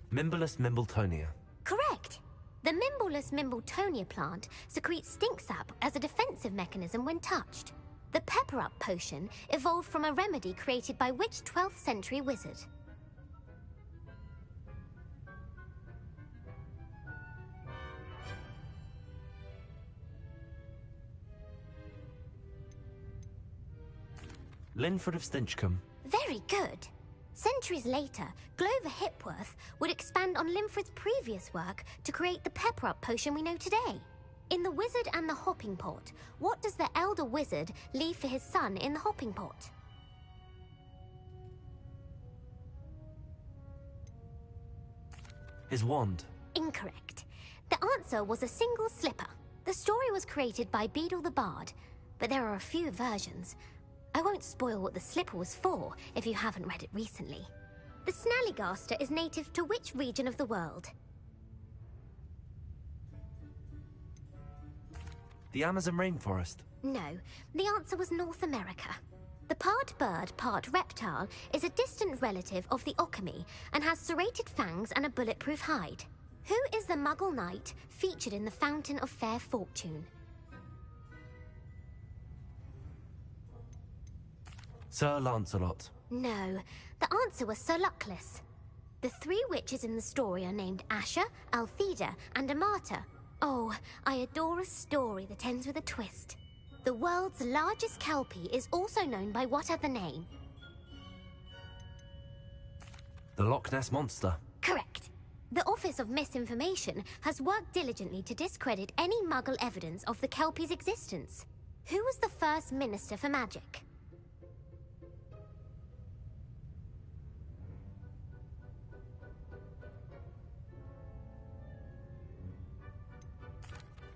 Mimblus Mimbletonia.
Correct! The Mimblus Mimbletonia plant secretes stink sap as a defensive mechanism when touched. The Pepper-Up potion evolved from a remedy created by which 12th century wizard?
Linford of Stinchcombe.
Very good. Centuries later, Glover Hipworth would expand on Linford's previous work to create the Pepper-Up potion we know today. In The Wizard and the Hopping Pot, what does the elder wizard leave for his son in the hopping pot?
His wand.
Incorrect. The answer was a single slipper. The story was created by Beadle the Bard, but there are a few versions. I won't spoil what the slipper was for if you haven't read it recently. The Snallygaster is native to which region of the world?
The Amazon rainforest.
No, the answer was North America. The part bird, part reptile is a distant relative of the Occamy and has serrated fangs and a bulletproof hide. Who is the Muggle knight featured in the Fountain of Fair Fortune?
Sir Lancelot.
No, the answer was Sir Luckless. The three witches in the story are named Asher, Altheda, and Amata. Oh, I adore a story that ends with a twist. The world's largest kelpie is also known by what other name?
The Loch Ness Monster.
Correct. The Office of Misinformation has worked diligently to discredit any Muggle evidence of the kelpie's existence. Who was the first Minister for Magic?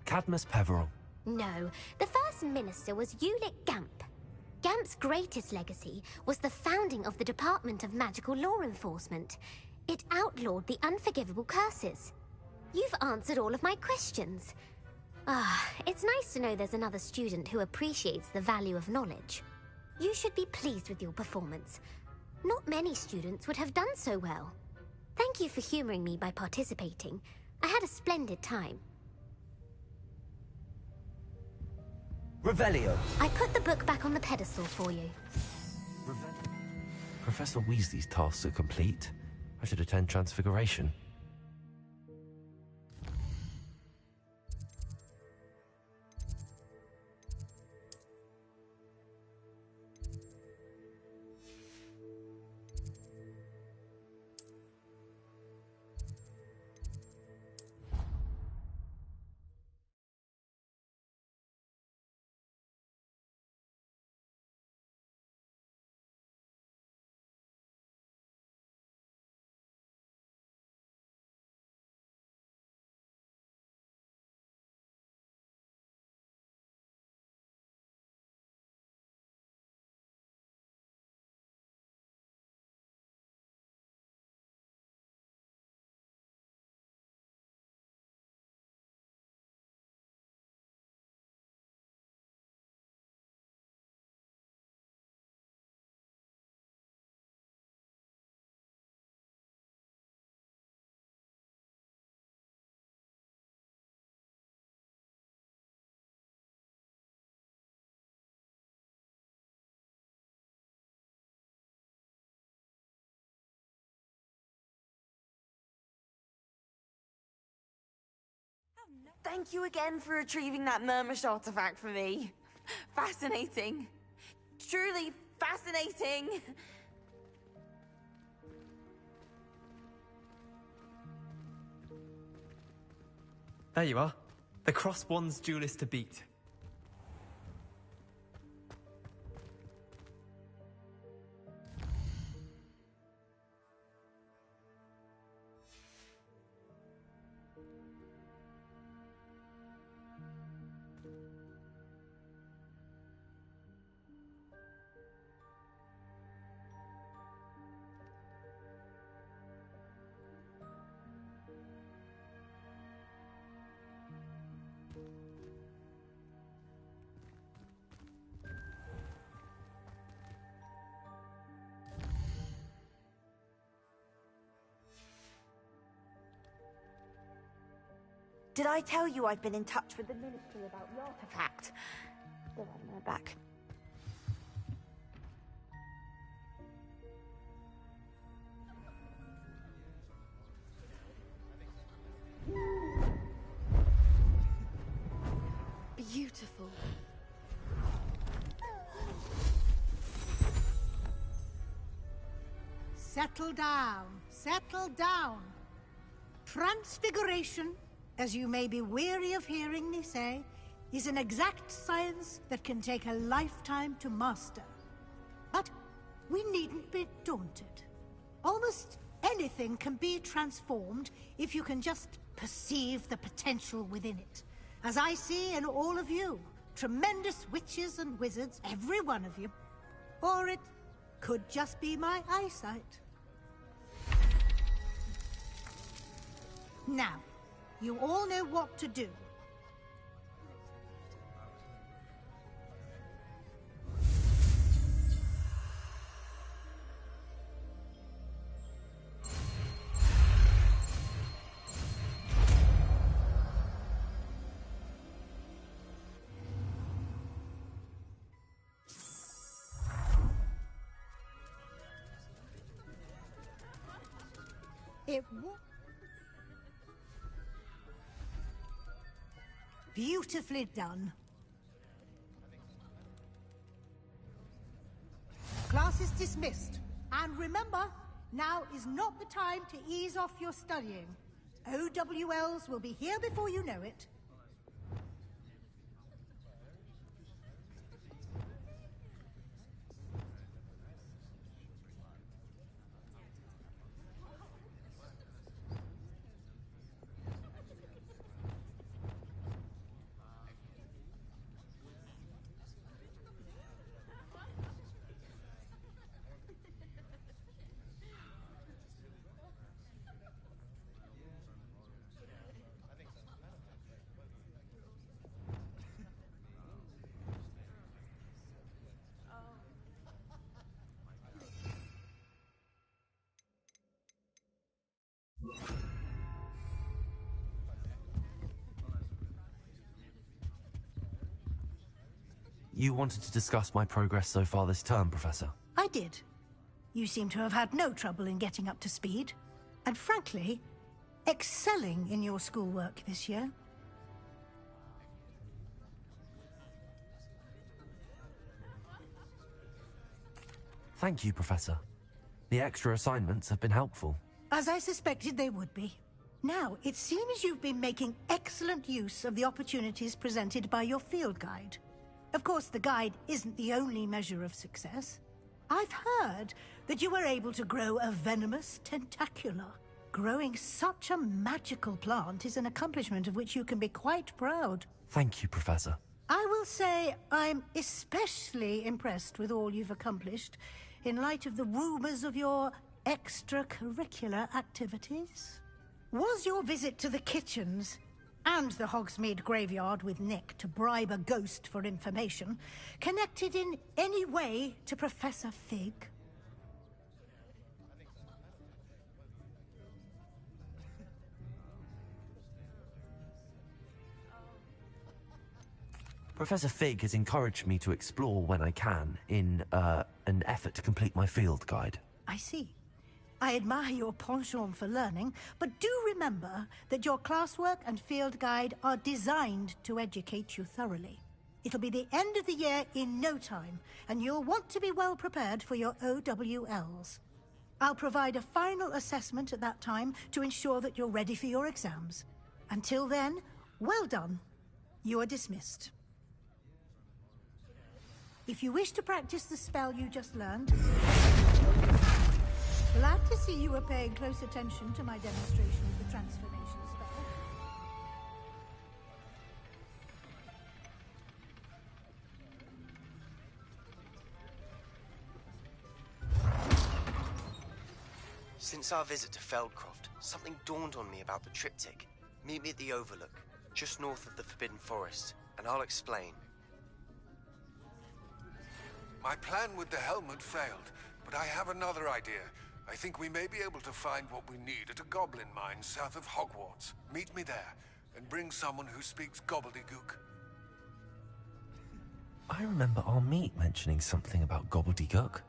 Cadmus Peveril.
No, the first minister was Ulick Gamp. Gamp's greatest legacy was the founding of the Department of Magical Law Enforcement. It outlawed the unforgivable curses. You've answered all of my questions. It's nice to know there's another student who appreciates the value of knowledge. You should be pleased with your performance. Not many students would have done so well. Thank you for humoring me by participating. I had a splendid time.
Revelio.
I put the book back on the pedestal for you.
Professor Weasley's tasks are complete. I should attend Transfiguration.
Thank you again for retrieving that Murmish artifact for me. Fascinating. Truly fascinating.
There you are. The cross wands duelist to beat.
Did I tell you I've been in touch with the Ministry about the artifact? Still haven't heard back.
Beautiful.
Settle down. Settle down. Transfiguration, as you may be weary of hearing me say, is an exact science that can take a lifetime to master. But we needn't be daunted. Almost anything can be transformed if you can just perceive the potential within it. As I see in all of you, tremendous witches and wizards, every one of you. Or it could just be my eyesight. Now, you all know what to do. Beautifully done. Class is dismissed. And remember, now is not the time to ease off your studying. OWLs will be here before you know it.
You wanted to discuss my progress so far this term, Professor?
I did. You seem to have had no trouble in getting up to speed. And frankly, excelling in your schoolwork this year.
Thank you, Professor. The extra assignments have been helpful.
As I suspected they would be. Now, it seems you've been making excellent use of the opportunities presented by your field guide. Of course, the guide isn't the only measure of success. I've heard that you were able to grow a venomous tentacula. Growing such a magical plant is an accomplishment of which you can be quite proud.
Thank you, Professor.
I will say I'm especially impressed with all you've accomplished in light of the rumors of your extracurricular activities. Was your visit to the kitchens and the Hogsmeade graveyard with Nick to bribe a ghost for information connected in any way to Professor Fig?
Professor Fig has encouraged me to explore when I can in an effort to complete my field guide.
I see. I admire your penchant for learning, but do remember that your classwork and field guide are designed to educate you thoroughly. It'll be the end of the year in no time, and you'll want to be well prepared for your OWLs. I'll provide a final assessment at that time to ensure that you're ready for your exams. Until then, Well done. You are dismissed. If you wish to practice the spell you just learned, glad to see you were paying close attention to my demonstration of the transformation spell.
Since our visit to Feldcroft, something dawned on me about the triptych. Meet me at the Overlook, just north of the Forbidden Forest, and I'll explain.
My plan with the helmet failed, but I have another idea. I think we may be able to find what we need at a goblin mine south of Hogwarts. Meet me there, and bring someone who speaks gobbledygook.
I remember our meet mentioning something about gobbledygook.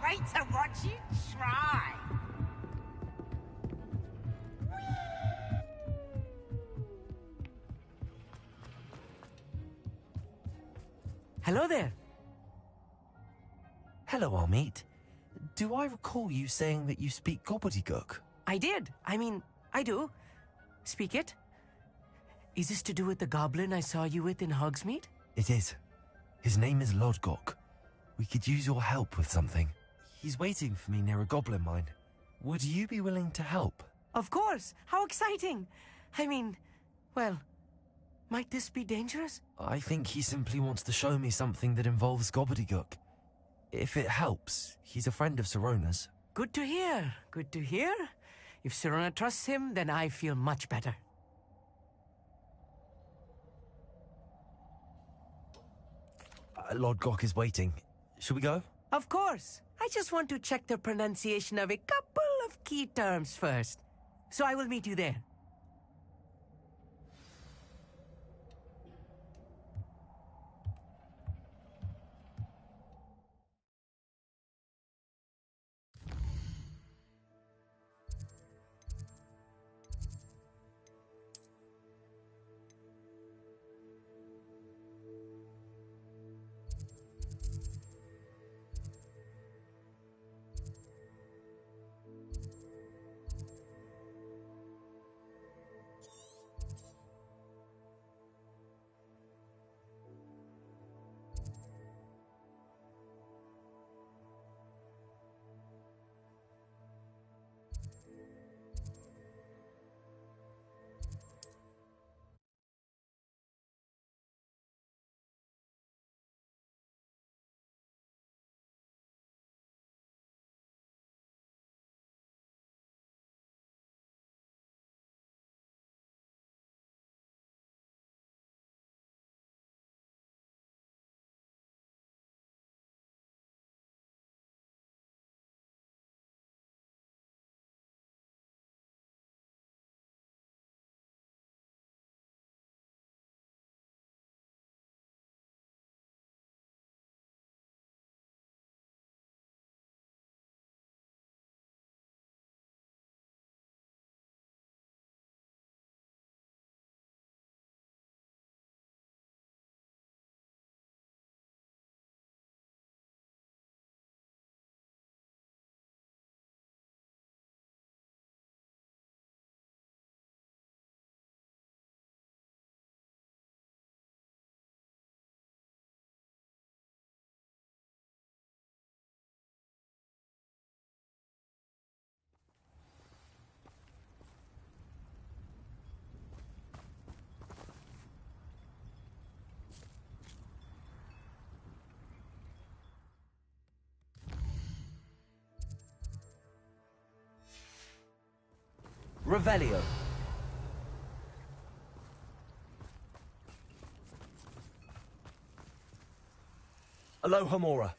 Wait to watch you try.
Hello there.
Hello, Amit. Do I recall you saying that you speak gobbledygook?
I did. I mean, I do. Speak it. Is this to do with the goblin I saw you with in Hogsmeade?
It is. His name is Lodgok. We could use your help with something. He's waiting for me near a goblin mine. Would you be willing to help?
Of course. How exciting. I mean, well, might this be dangerous?
I think he simply wants to show me something that involves gobbledygook. If it helps, he's a friend of Sirona's.
Good to hear. Good to hear. If Sirona trusts him, then I feel much better.
Lodgok is waiting. Shall we go?
Of course. I just want to check the pronunciation of a couple of key terms first. So I will meet you there.
Revelio. Alohomora.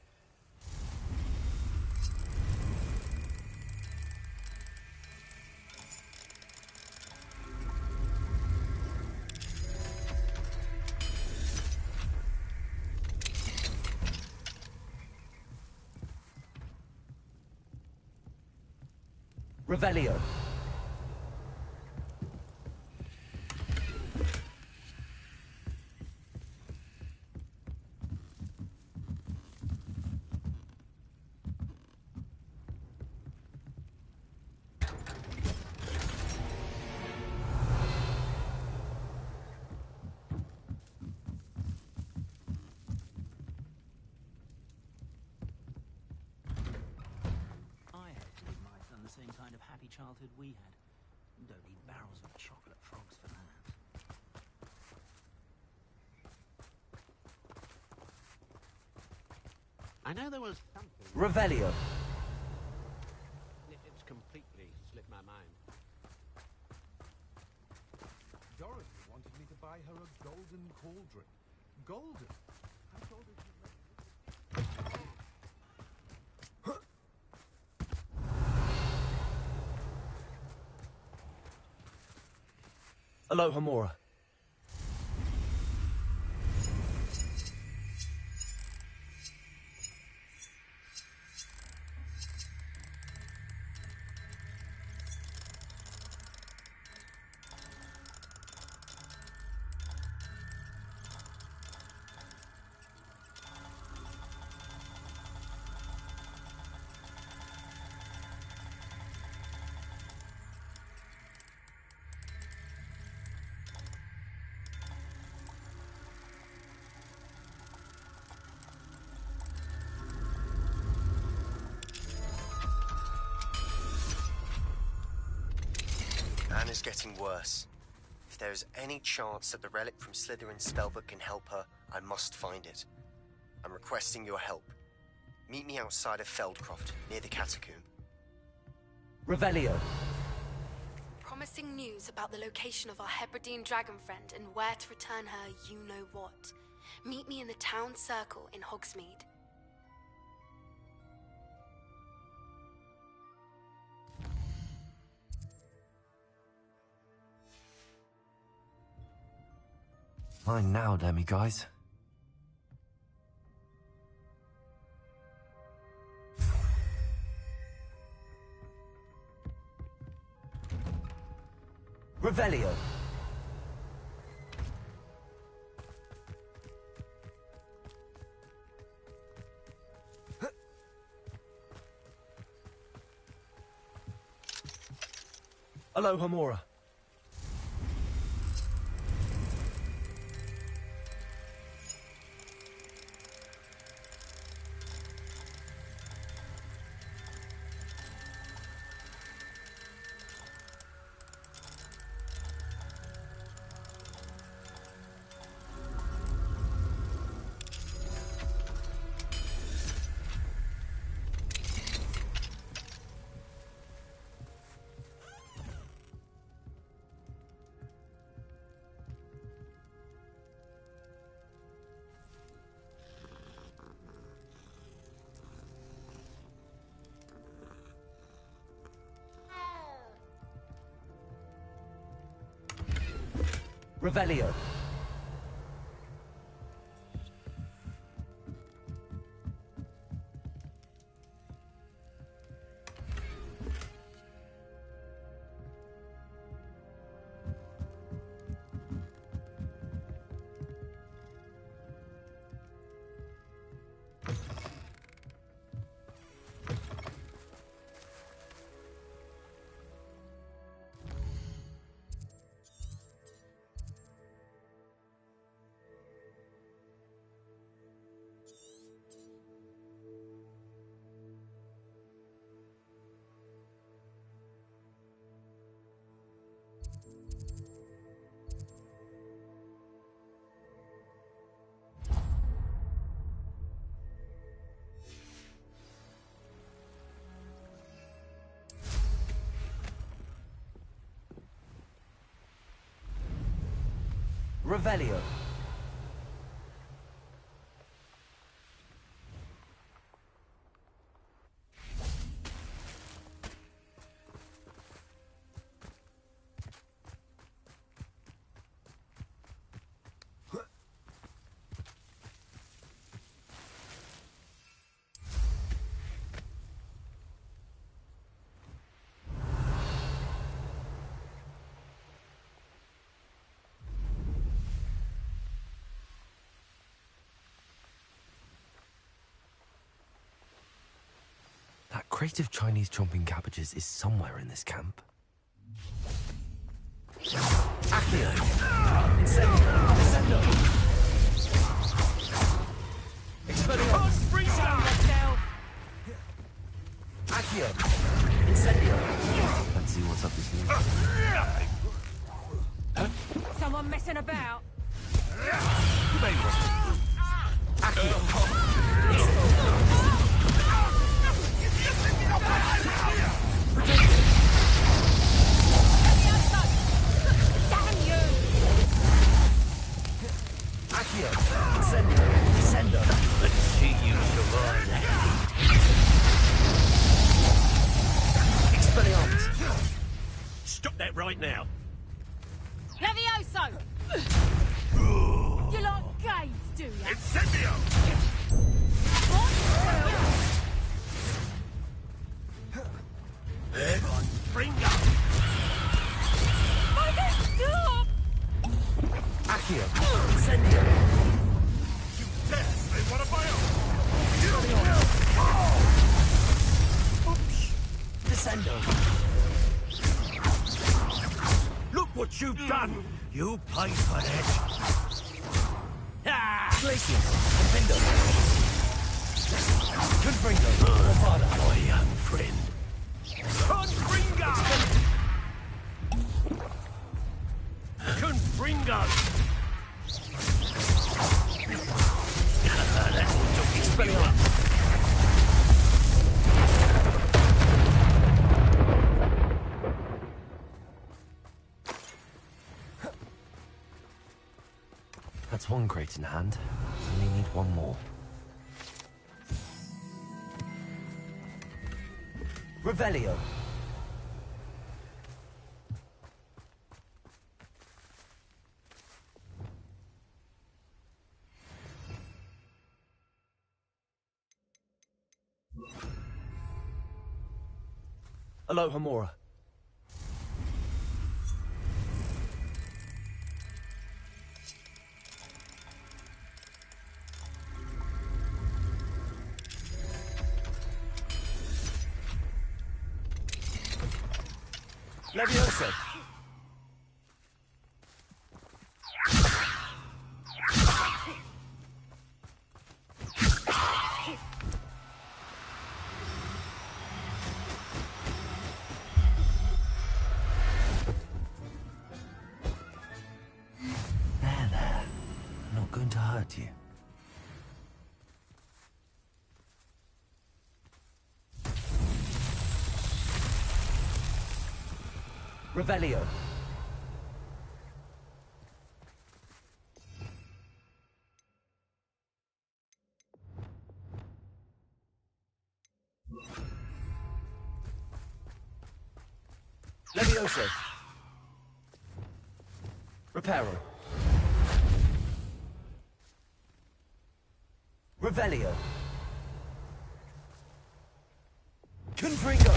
Revelio.
Same kind of happy childhood we had. You don't need barrels of chocolate frogs for that. I know there was something...
Revelio.
It's completely slipped my mind.
Dorothy wanted me to buy her a golden cauldron. Golden? I told her to...
Alohomora.
Anna's getting worse. If there is any chance that the relic from Slytherin's spellbook can help her, I must find it. I'm requesting your help. Meet me outside of Feldcroft, near the catacomb.
Revelio.
Promising news about the location of our Hebridean dragon friend and where to return her you-know-what. Meet me in the town circle in Hogsmeade.
Fine now, demiguise.
Revelio. Alohomora. Revelio. Revelio.
That crate of Chinese chomping cabbages is somewhere in this camp.
Accio. Incendio. Descendo. Expelliarmus. Accio. Incendio.
Let's see what's up this new.
Someone messing about?
Accio. Accio. Incendio. Descendo.
Let's see you survive that.
Expelliarmus.
Stop that right now.
Levioso! You like games, do ya?
Incendio! Bring up!
Stop!
Accio. Incendio.
You test! They want to buy up!
Descendo.
Look what you've done! You paid for that! Ah!
Glacius. Confindo. Confringo.
My young friend. Confringo! Confringo! That's what took his spelling up.
That's one crate in hand. Only need one more.
Revelio. Aloha Mora. Levioso.
There. I'm not going to hurt you.
Revelio. Levioso. Reparo. Revelio. Confringo.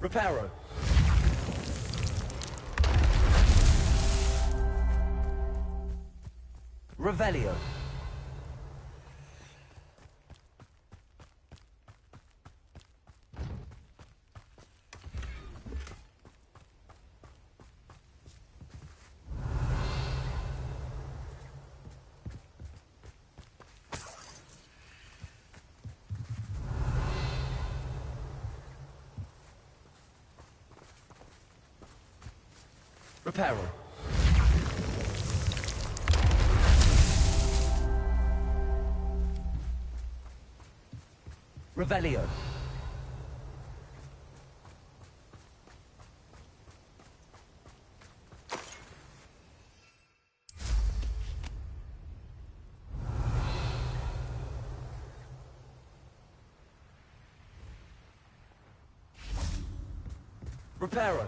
Reparo. Revelio. Reparo. Revelio. Reparo.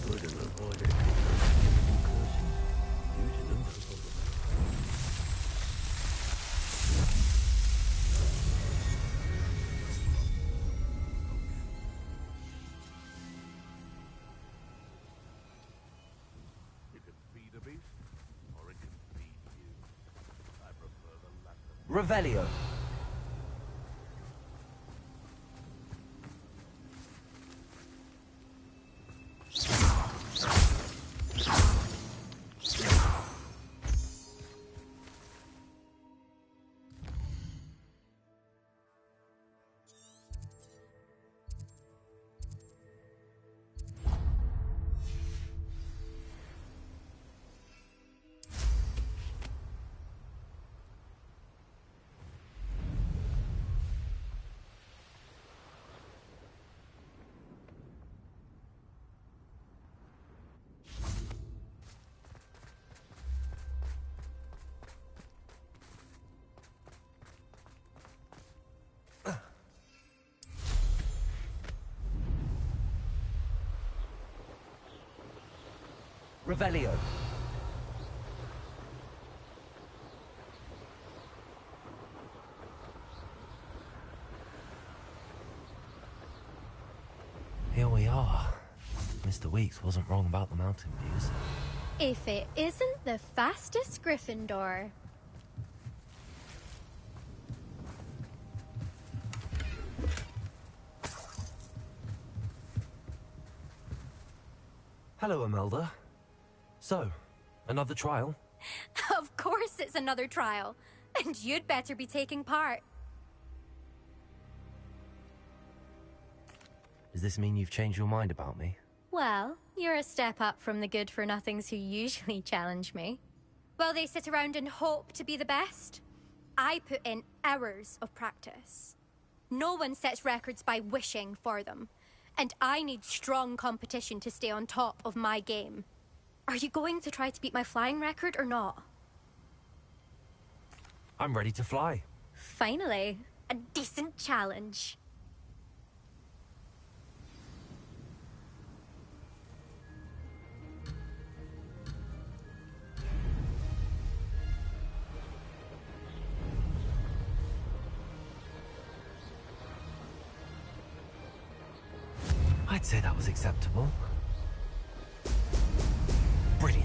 Could have avoided due to them.
You can feed a beast, or it can feed you. I prefer the latter.
Revelio. Revelio.
Here we are. Mr. Weeks wasn't wrong about the mountain views.
If it isn't the fastest Gryffindor.
Hello, Imelda. So, another trial?
Of course it's another trial. And you'd better be taking part.
Does this mean you've changed your mind about me?
Well, you're a step up from the good-for-nothings who usually challenge me. Well, they sit around and hope to be the best. I put in hours of practice. No one sets records by wishing for them. And I need strong competition to stay on top of my game. Are you going to try to beat my flying record or not?
I'm ready to fly.
Finally, a decent challenge.
I'd say that was acceptable. Brilliant.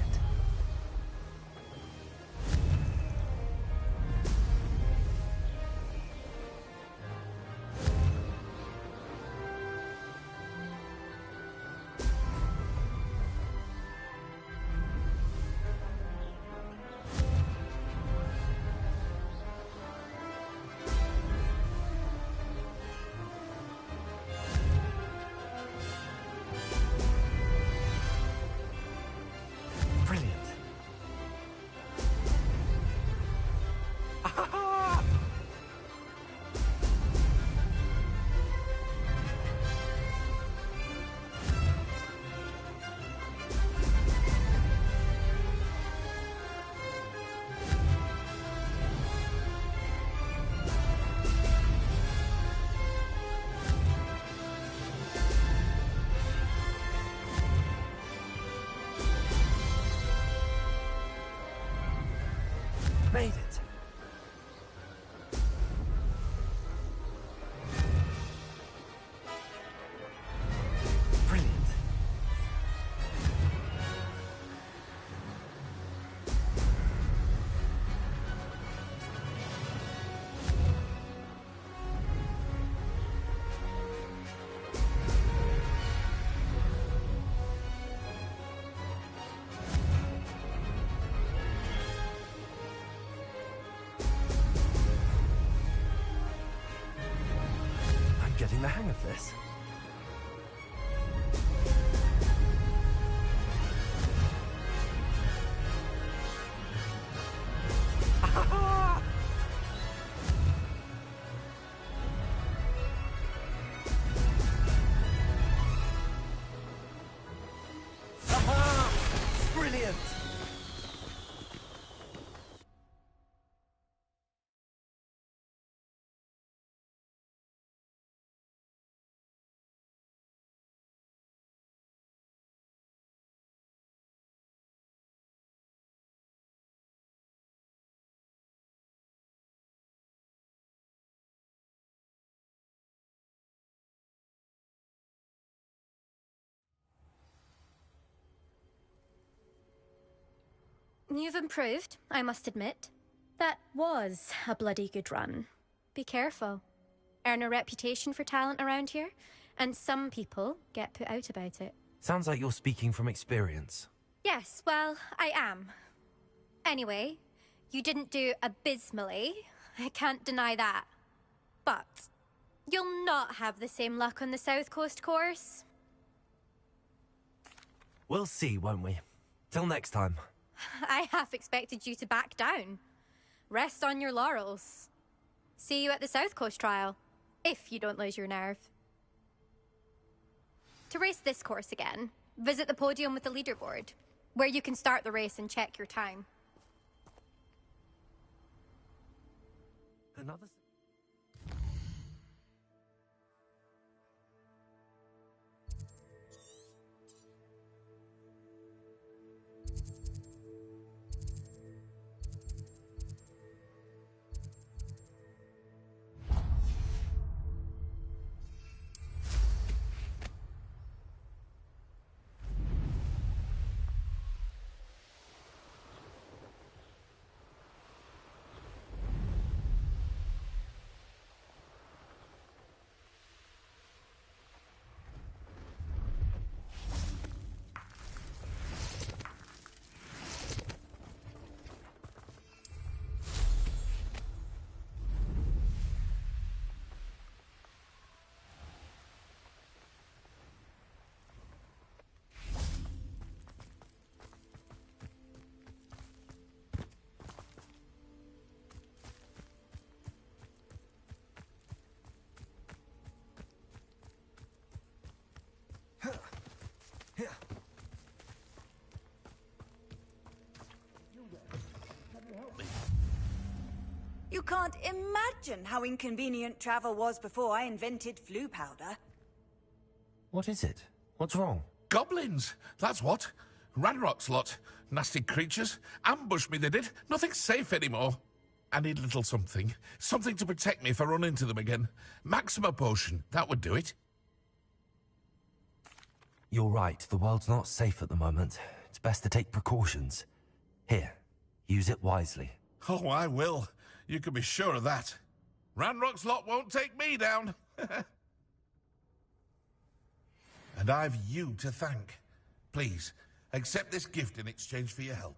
Made it. Brilliant. Getting the hang of this. Brilliant!
you've improved, I must admit. That was a bloody good run. Be careful. Earn a reputation for talent around here, and some people get put out about it.
Sounds like you're speaking from experience.
Yes, well, I am. Anyway, you didn't do abysmally. I can't deny that. But you'll not have the same luck on the South Coast course.
We'll see, won't we? Till next time.
I half expected you to back down. Rest on your laurels. See you at the South Coast trial, if you don't lose your nerve. To race this course again, visit the podium with the leaderboard, where you can start the race and check your time.
Another...
You can't imagine how inconvenient travel was before I invented flu powder.
What is it? What's wrong?
Goblins, that's what. Ranrock's lot. Nasty creatures. Ambushed me, they did. Nothing safe anymore. I need a little something. Something to protect me if I run into them again. Maxima potion, that would do it.
You're right, the world's not safe at the moment. It's best to take precautions. Here, use it wisely.
Oh, I will. You can be sure of that. Ranrock's lot won't take me down. And I've you to thank. Please, accept this gift in exchange for your help.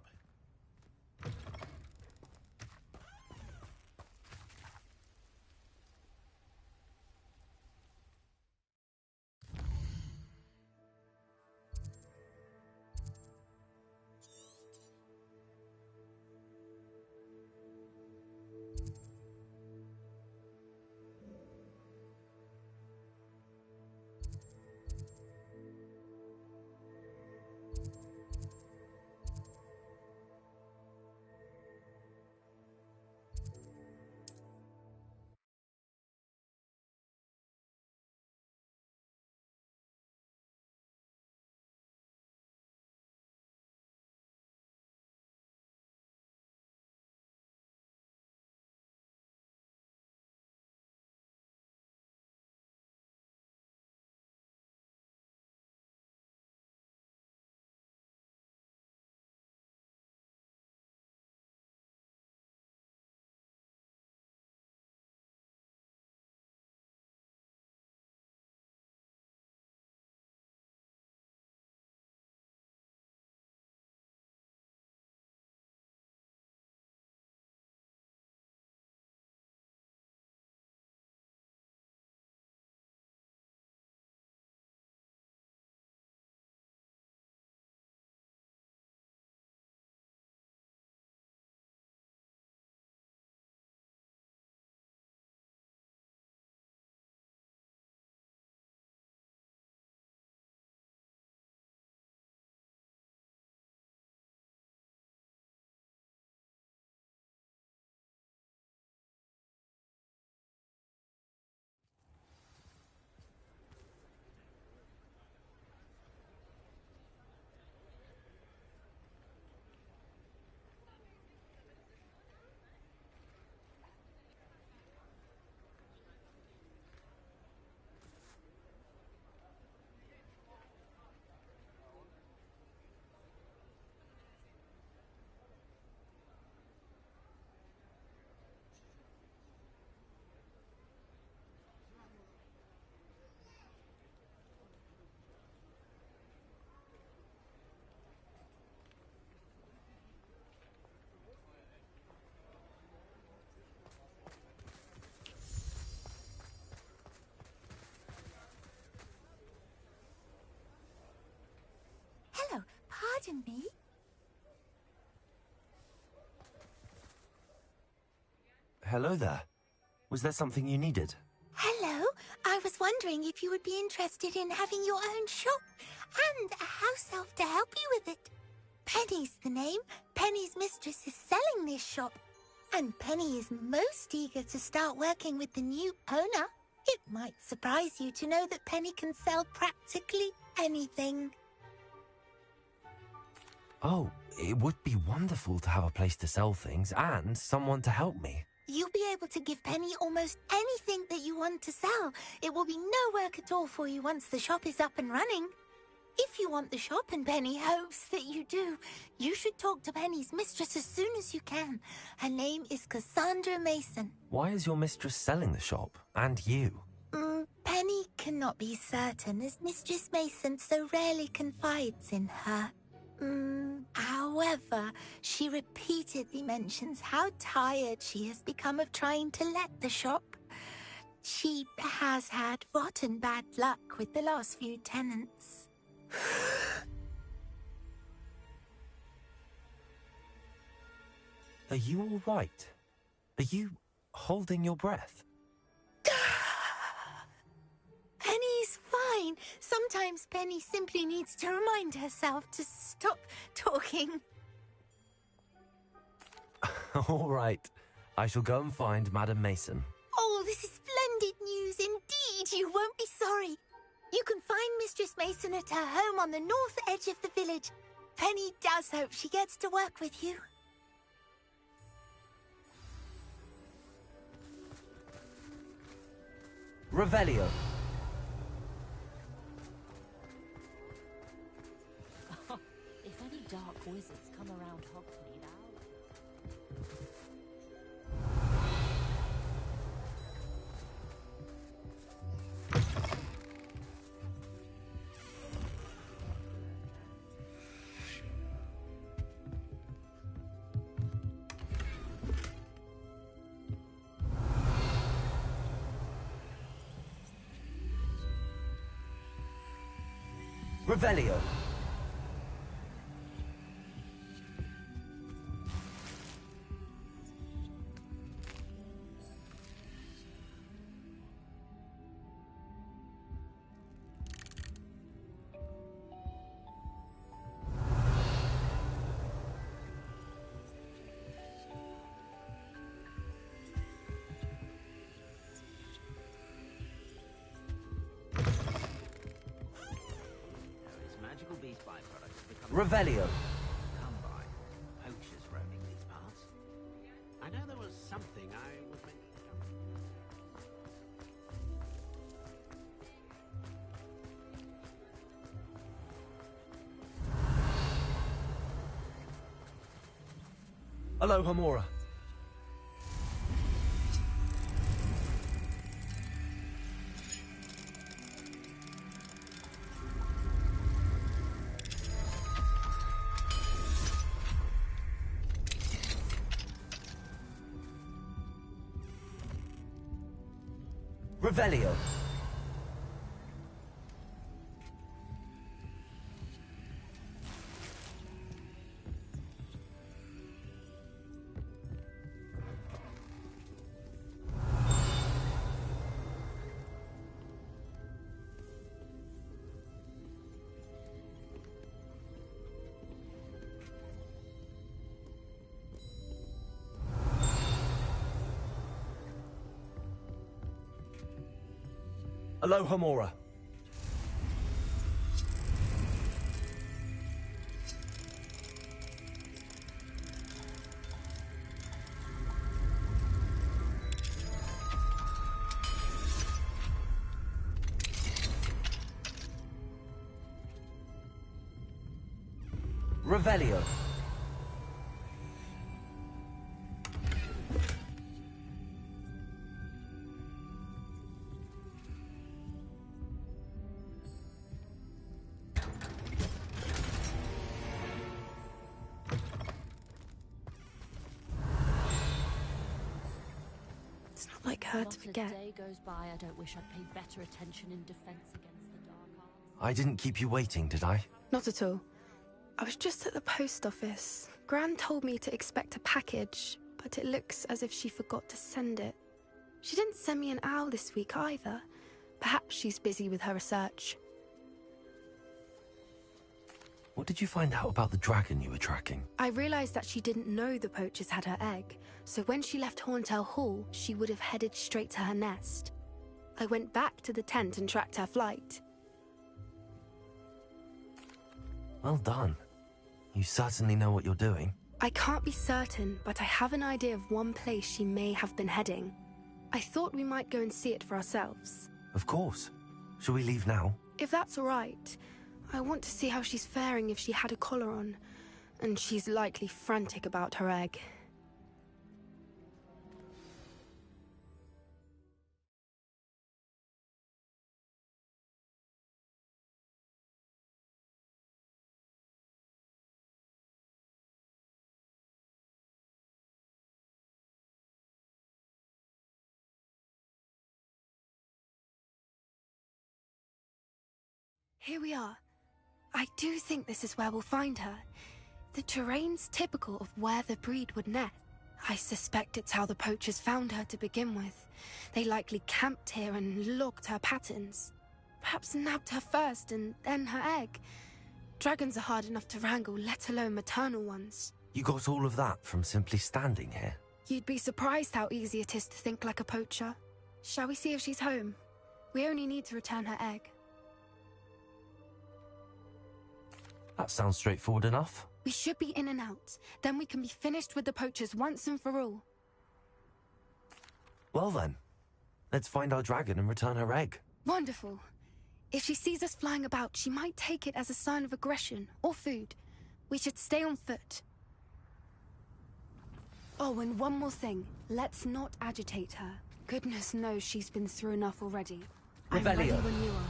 Pardon me?
Hello there. Was there something you needed?
Hello. I was wondering if you would be interested in having your own shop and a house elf to help you with it. Penny's the name. Penny's mistress is selling this shop. And Penny is most eager to start working with the new owner. It might surprise you to know that Penny can sell practically anything.
Oh, it would be wonderful to have a place to sell things and someone to help me.
You'll be able to give Penny almost anything that you want to sell. It will be no work at all for you once the shop is up and running. If you want the shop and Penny hopes that you do, you should talk to Penny's mistress as soon as you can. Her name is Cassandra Mason.
Why is your mistress selling the shop? And you?
Penny cannot be certain, as Mistress Mason so rarely confides in her. However, she repeatedly mentions how tired she has become of trying to let the shop. She has had rotten bad luck with the last few tenants.
Are you all right? Are you holding your breath?
Penny's fine. Sometimes Penny simply needs to remind herself to stop talking.
All right. I shall go and find Madam Mason.
Oh, this is splendid news indeed. You won't be sorry. You can find Mistress Mason at her home on the north edge of the village. Penny does hope she gets to work with you.
Revelio.
If any dark wizards come around Hogsmeade,
Revelio. Revelio.
Come by. Poachers roaming these parts. I know there was something I was meant
Hello, Hamora. Revelio. Hello, Hamora. Revelio.
Like her to forget.
Not a day goes by I don't wish I'd paid better attention in defense against the dark arts.
I didn't keep you waiting, did I?
Not at all. I was just at the post office. Gran told me to expect a package, but it looks as if she forgot to send it. She didn't send me an owl this week either. Perhaps she's busy with her research.
What did you find out about the dragon you were tracking?
I realized that she didn't know the poachers had her egg, so when she left Horntail Hall, she would have headed straight to her nest. I went back to the tent and tracked her flight.
Well done. You certainly know what you're doing.
I can't be certain, but I have an idea of one place she may have been heading. I thought we might go and see it for ourselves.
Of course. Shall we leave now?
If that's all right. I want to see how she's faring if she had a collar on. And she's likely frantic about her egg. Here we are. I do think this is where we'll find her. The terrain's typical of where the breed would nest. I suspect it's how the poachers found her to begin with. They likely camped here and logged her patterns. Perhaps nabbed her first and then her egg. Dragons are hard enough to wrangle, let alone maternal ones.
You got all of that from simply standing here?
You'd be surprised how easy it is to think like a poacher. Shall we see if she's home? We only need to return her egg.
That sounds straightforward enough.
We should be in and out. Then we can be finished with the poachers once and for all.
Well then, let's find our dragon and return her egg.
Wonderful. If she sees us flying about, she might take it as a sign of aggression or food. We should stay on foot. Oh, and one more thing. Let's not agitate her. Goodness knows she's been through enough already. I'm ready when you are.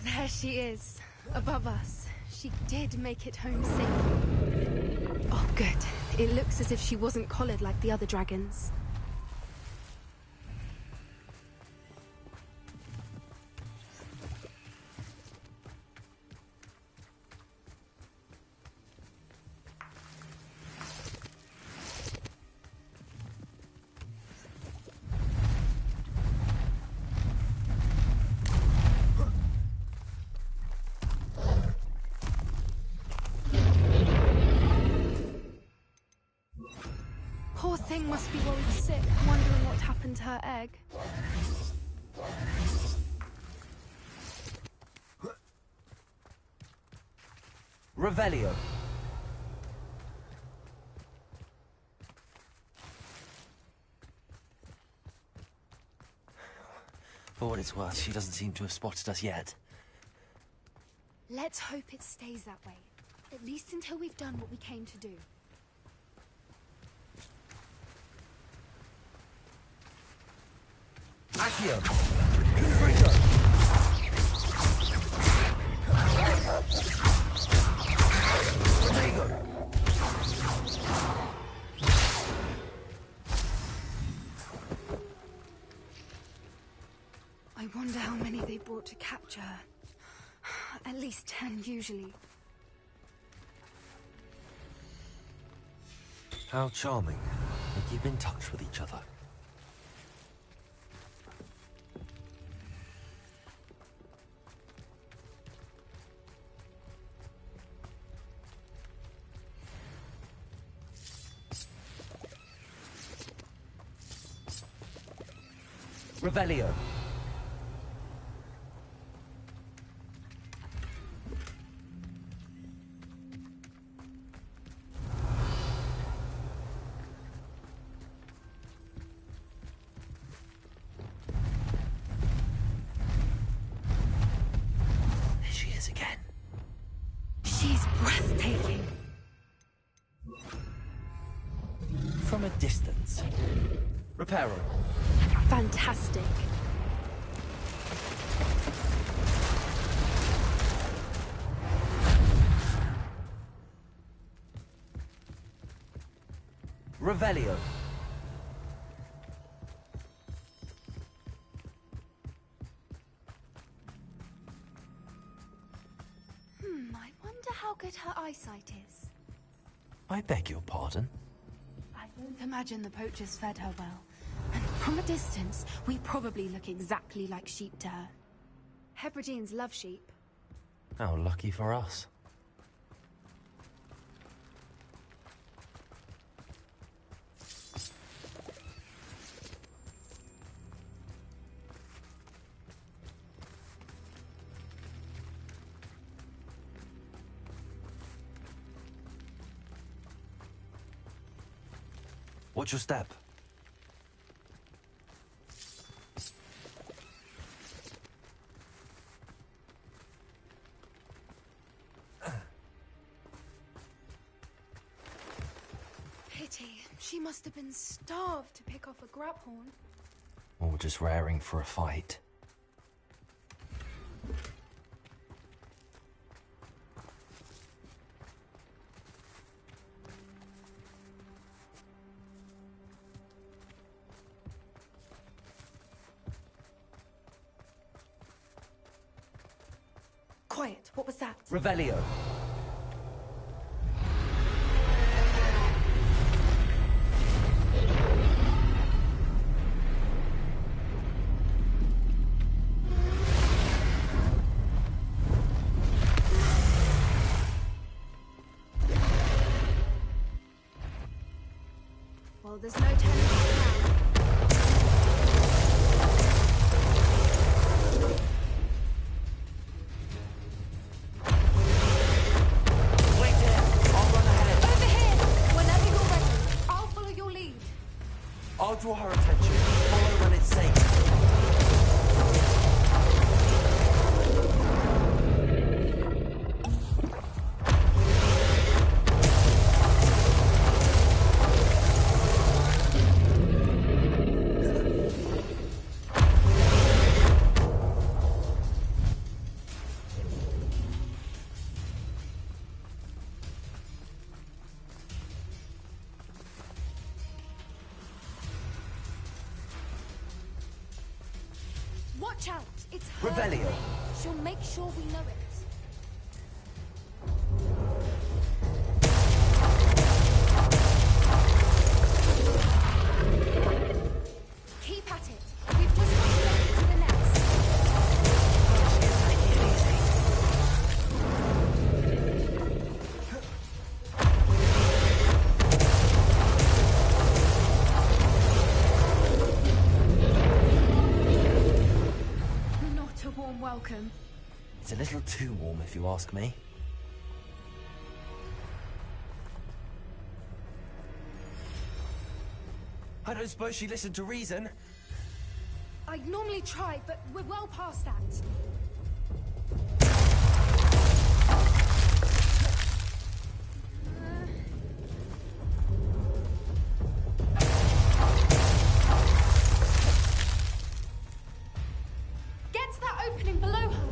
There she is, above us. She did make it home safely. Oh, good. It looks as if she wasn't collared like the other dragons. Poor thing must be worried sick, wondering what happened to her egg.
Revelio.
For what it's worth, she doesn't seem to have spotted us yet.
Let's hope it stays that way. At least until we've done what we came to do.
Accio. Confringo. Protego.
I wonder how many they brought to capture her. At least 10 usually.
How charming. They keep in touch with each other.
Revelio.
There she is again.
She's breathtaking.
From a distance. Reparo.
Fantastic.
Revelio.
how good her eyesight is?
I beg your pardon?
I don't imagine the poachers fed her well. And from a distance, we probably look exactly like sheep to her. Hebrideans love sheep.
How lucky for us. Watch your step.
Pity. She must have been starved to pick off a graphorn.
Or just raring for a fight.
Quiet. What was that?
Revelio.
Well, there's no turning back now.
I'll draw her attention. Follow when it's safe.
Watch out! It's her.
Revelio.
She'll make sure we know it. Keep at it. We've just got to make it to the nest. Not a warm welcome.
It's a little too warm, if you ask me. I don't suppose she listened to reason.
I'd normally try, but we're well past that. Get to that opening below her.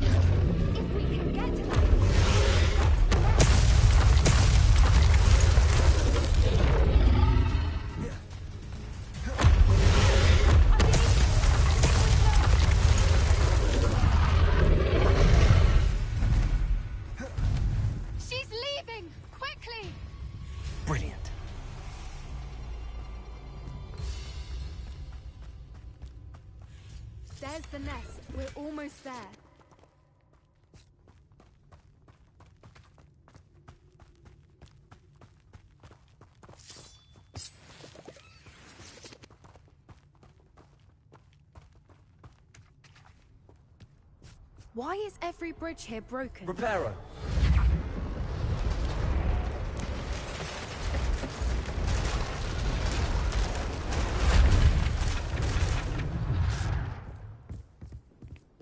If we can get to that. She's leaving! Quickly!
Brilliant.
There's the nest. We're almost there. Why is every bridge here broken?
Reparo.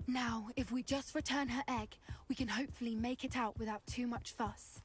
Now, if we just return her egg, we can hopefully make it out without too much fuss.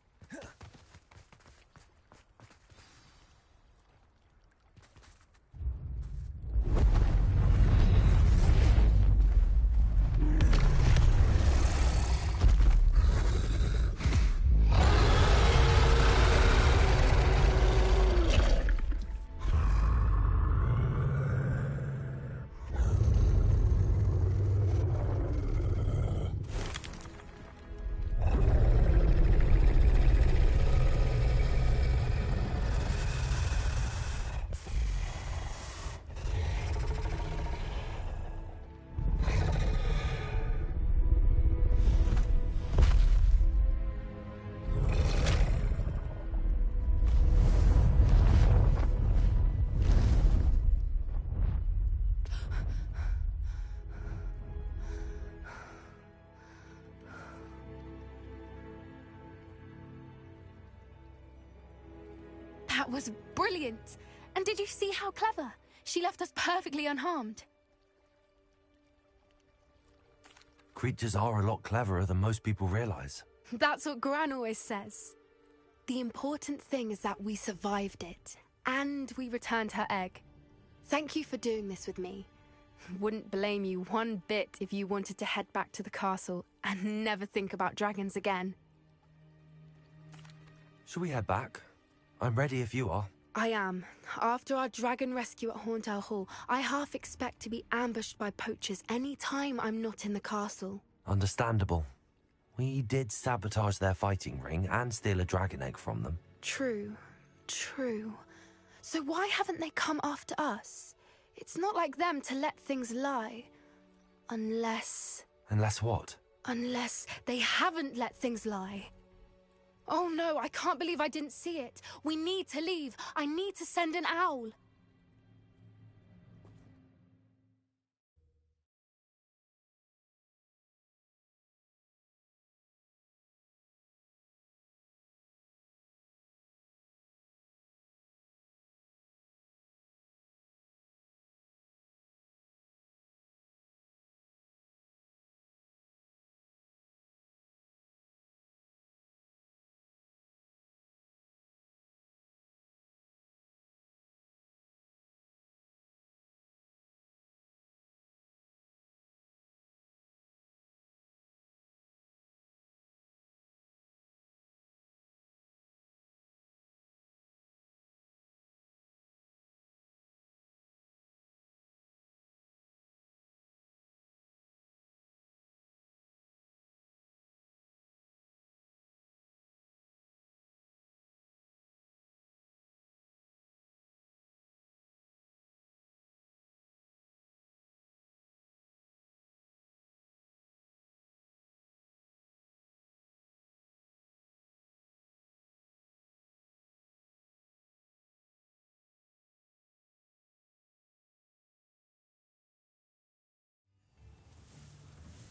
That was brilliant. And did you see how clever? She left us perfectly unharmed.
Creatures are a lot cleverer than most people realize.
That's what Gran always says. The important thing is that we survived it, and we returned her egg. Thank you for doing this with me. Wouldn't blame you one bit if you wanted to head back to the castle and never think about dragons again.
Should we head back? I'm ready if you are.
I am. After our dragon rescue at Hauntel Hall, I half expect to be ambushed by poachers any time I'm not in the castle.
Understandable. We did sabotage their fighting ring and steal a dragon egg from them.
True. So why haven't they come after us? It's not like them to let things lie. Unless...
Unless what?
Unless they haven't let things lie. Oh no, I can't believe I didn't see it. We need to leave. I need to send an owl.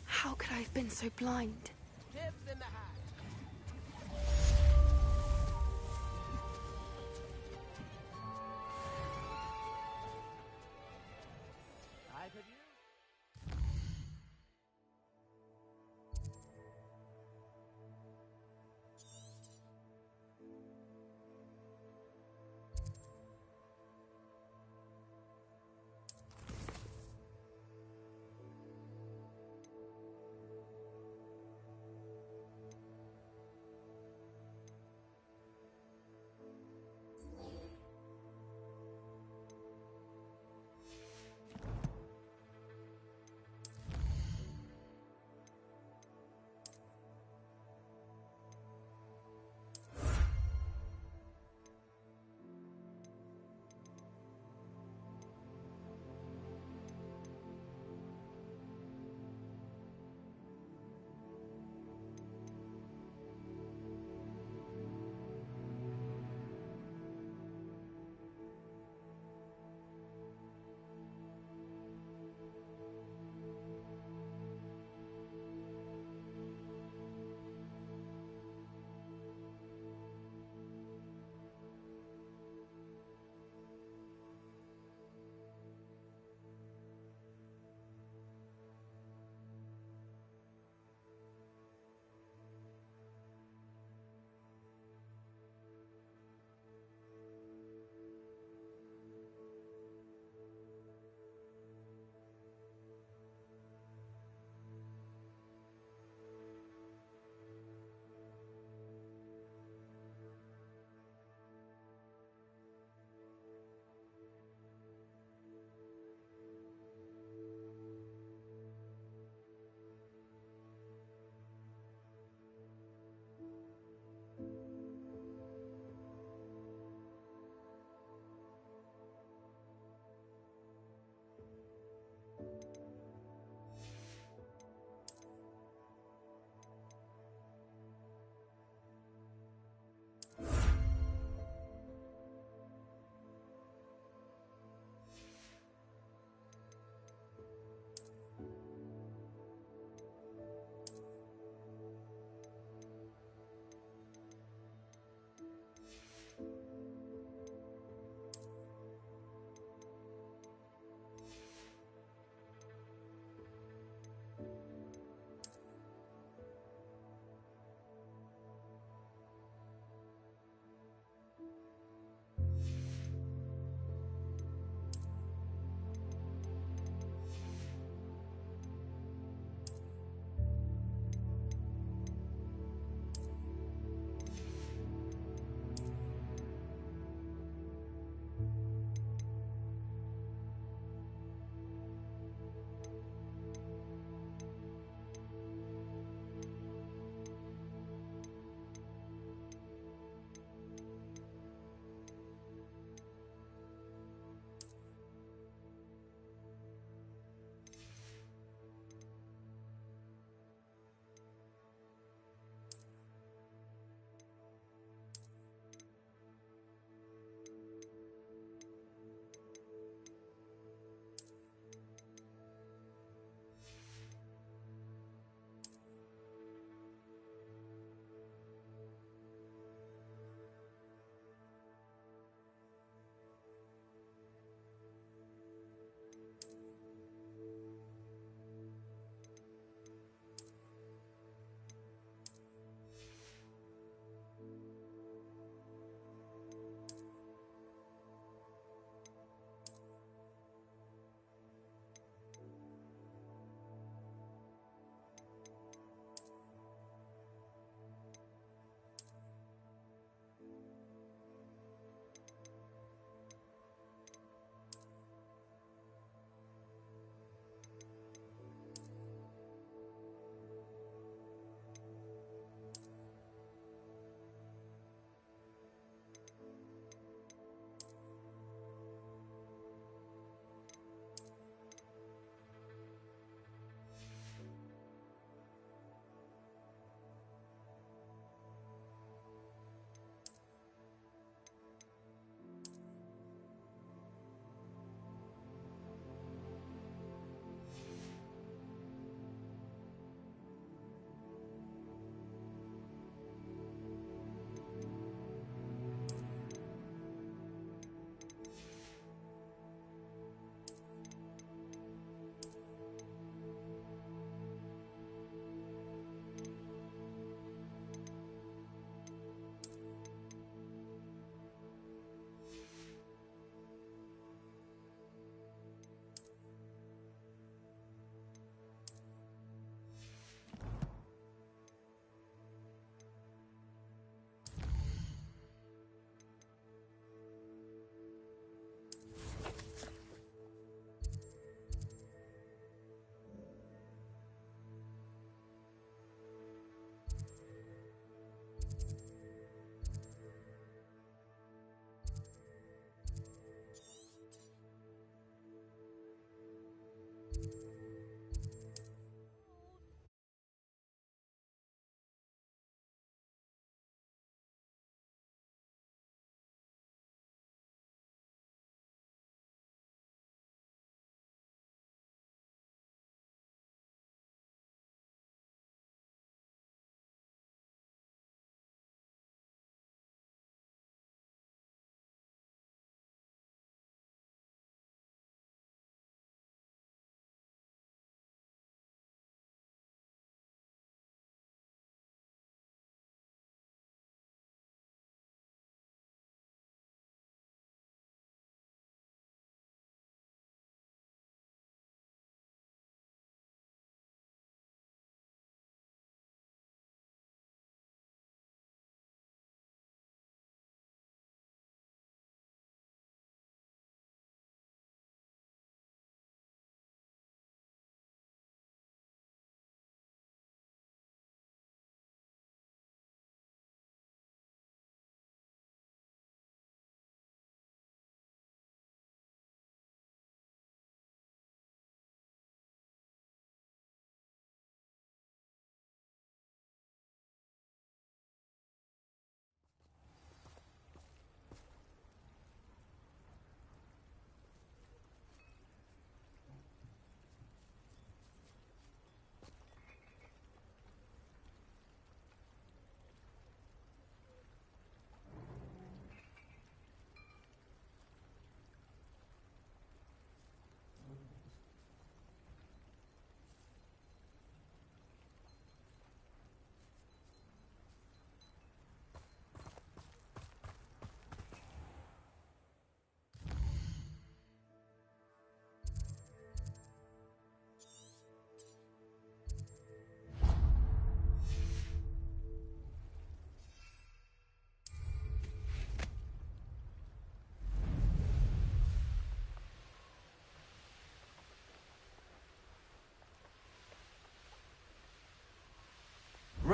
How could I have been so blind?
Tips in the hat. I could use...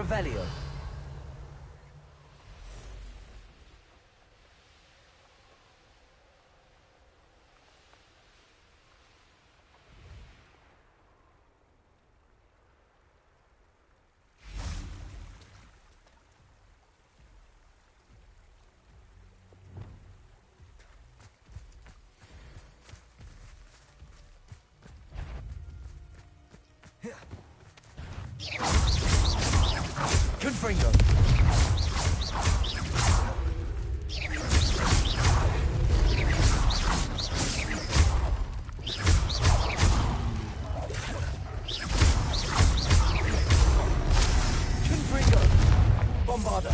Revelio. Confringo. Confringo. Bombarda.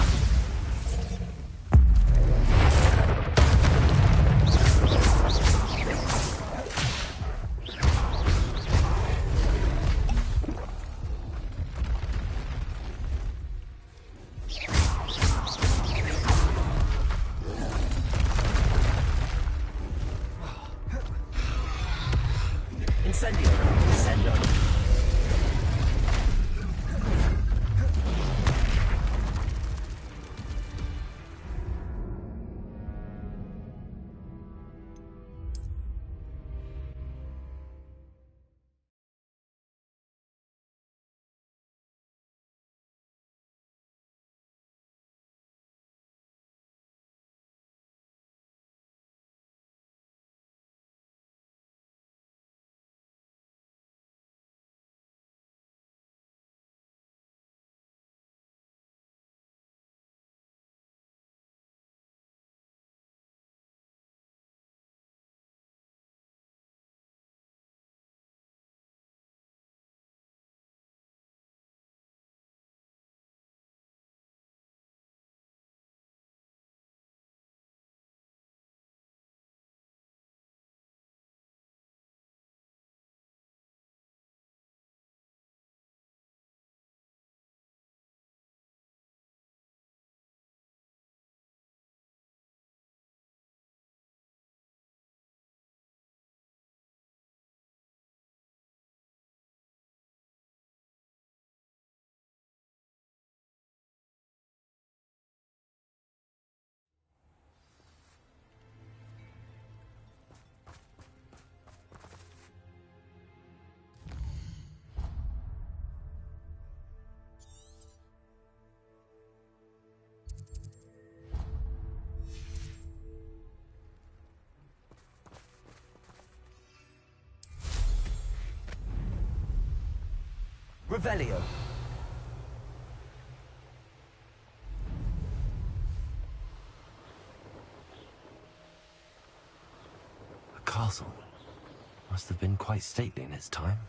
Incendio. Incendio. Revelio.
A castle. Must have been quite stately in its time.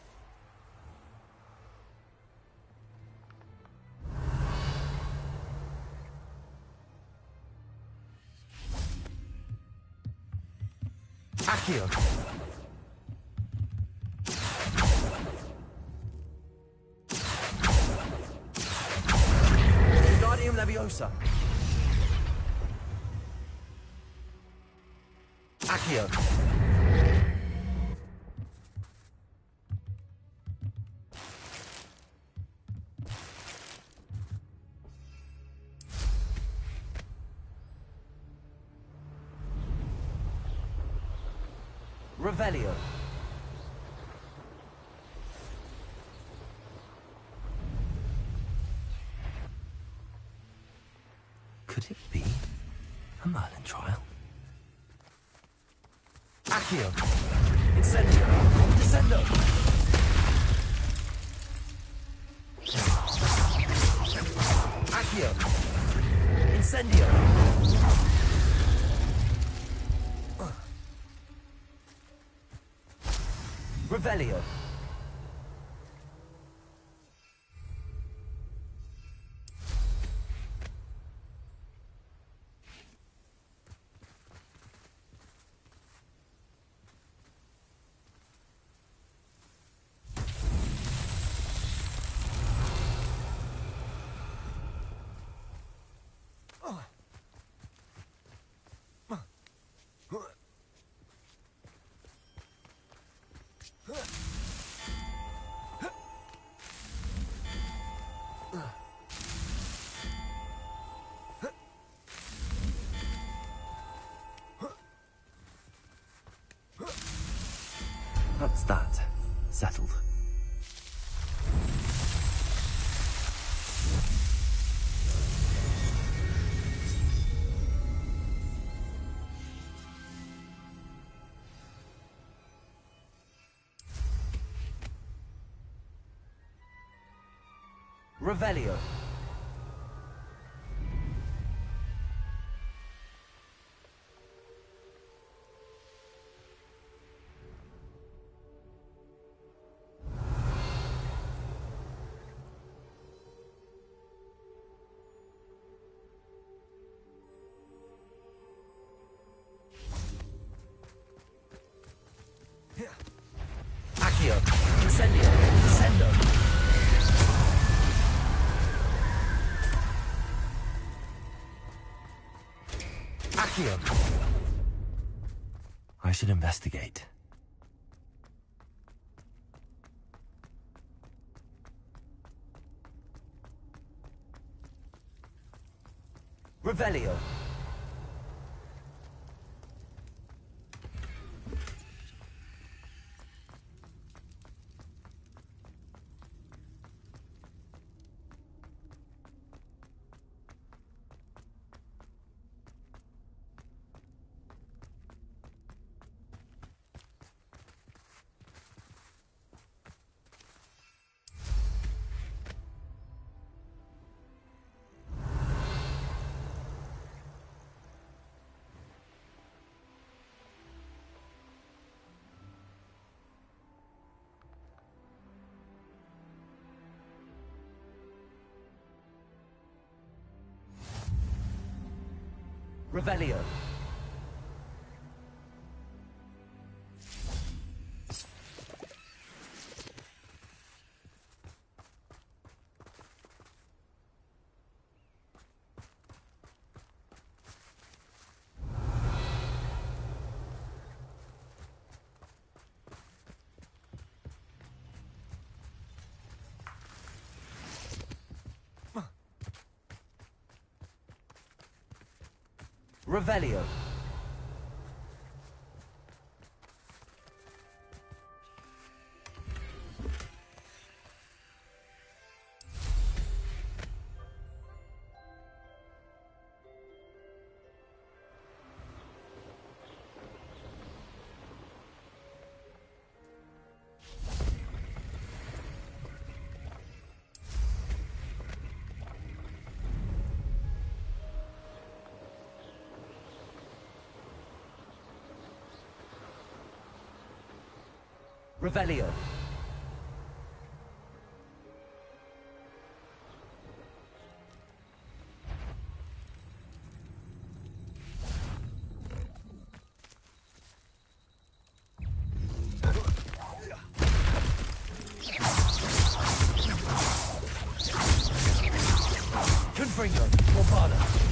Accio. Wingardium Leviosa. Accio. Revelio.
Could it be a Merlin trial?
Accio. Incendio. Descendo. Accio. Incendio. Revelio.
That's that. Settled.
Revelio. Accio. Incendio. Descendo. Accio.
I should investigate.
Revelio. Revelio. Revelio. Revelio. Confringo. Bombarda.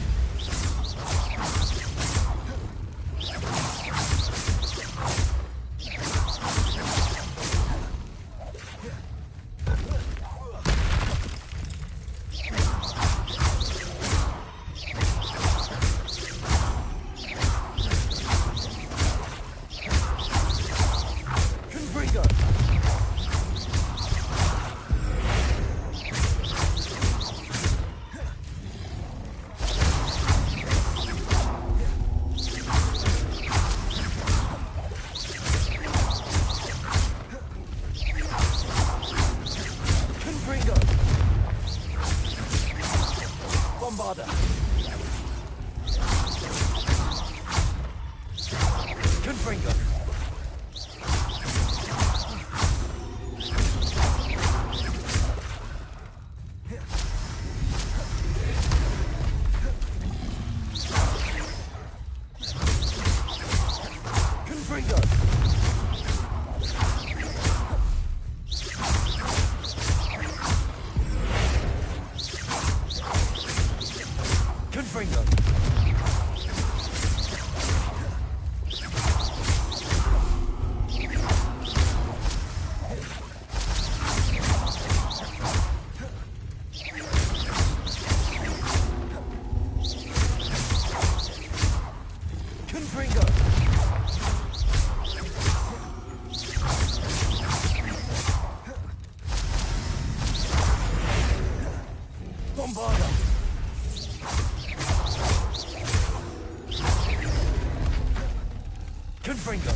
Confringo.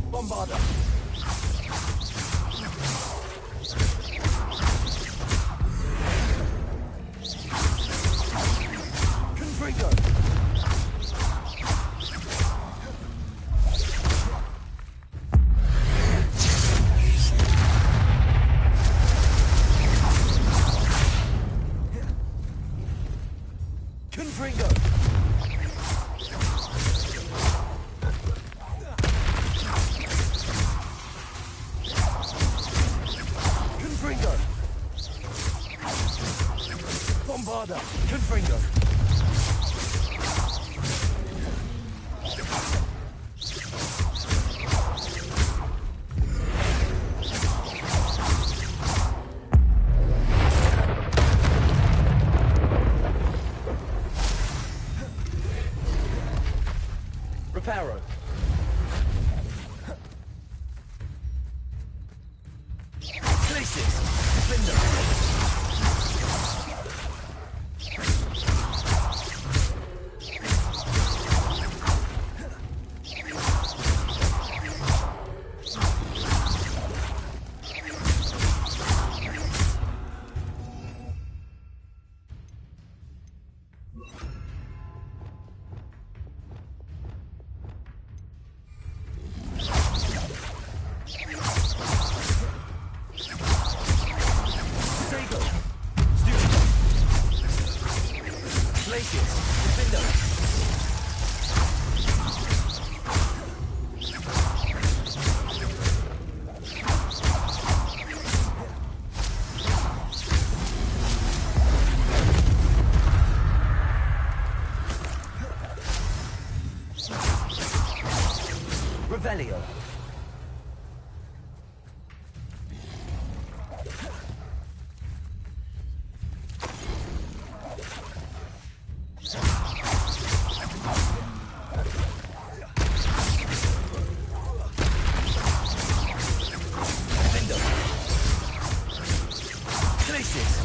Bombarda. Confringo. Confringo. Confringo. Bombarda. Confringo. Reparo. Places. Defender. Sega. Studio. Places. Defender. Revelio. Defender. Places.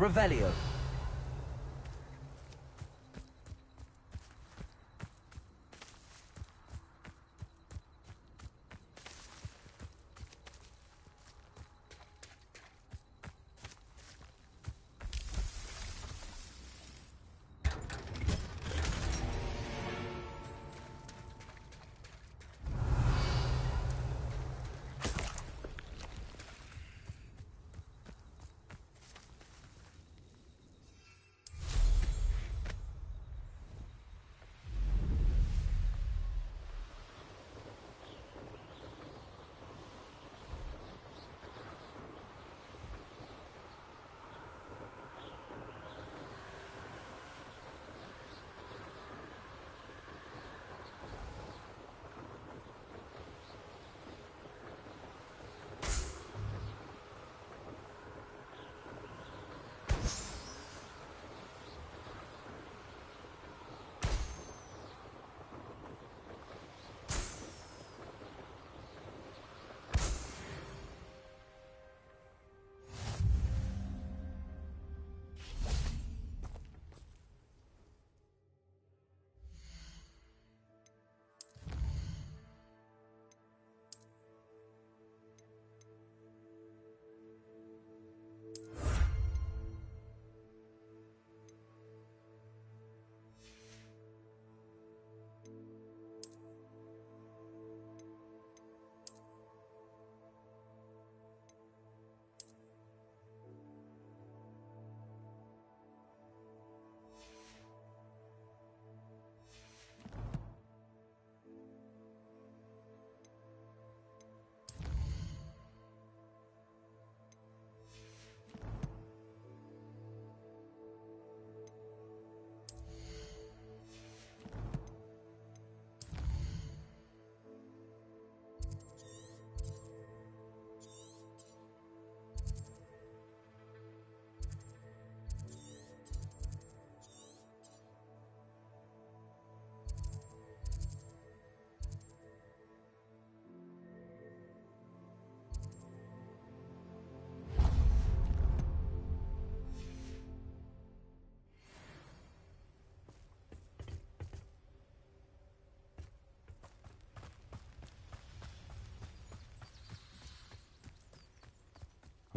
Revelio.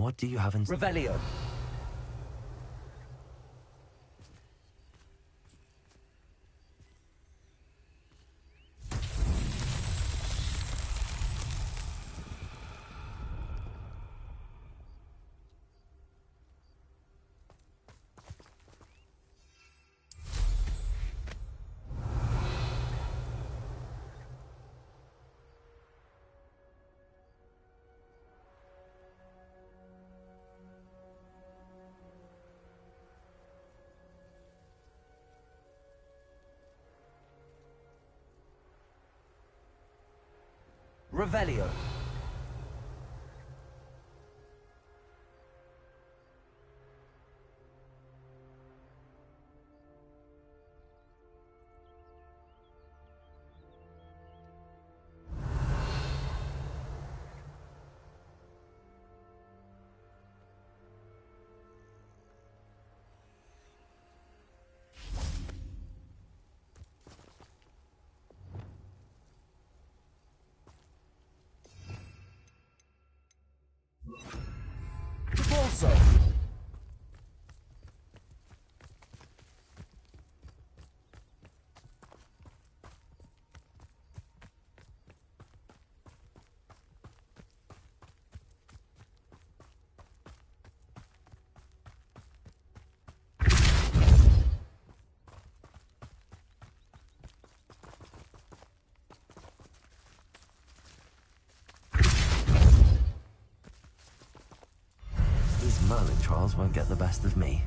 What do you have in...
Revelio. Revelio. Also.
Merlin trials won't get the best of me.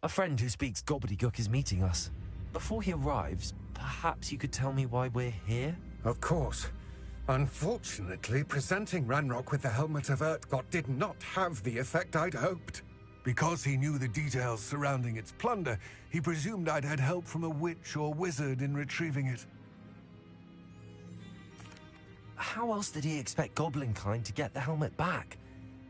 A friend who speaks gobbledygook is meeting us. Before he arrives, perhaps you could tell me why we're here?
Of course. Unfortunately, presenting Ranrock with the Helmet of Urtkot did not have the effect I'd hoped. Because he knew the details surrounding its plunder, he presumed I'd had help from a witch or wizard in retrieving it.
How else did he expect Goblinkind to get the helmet back?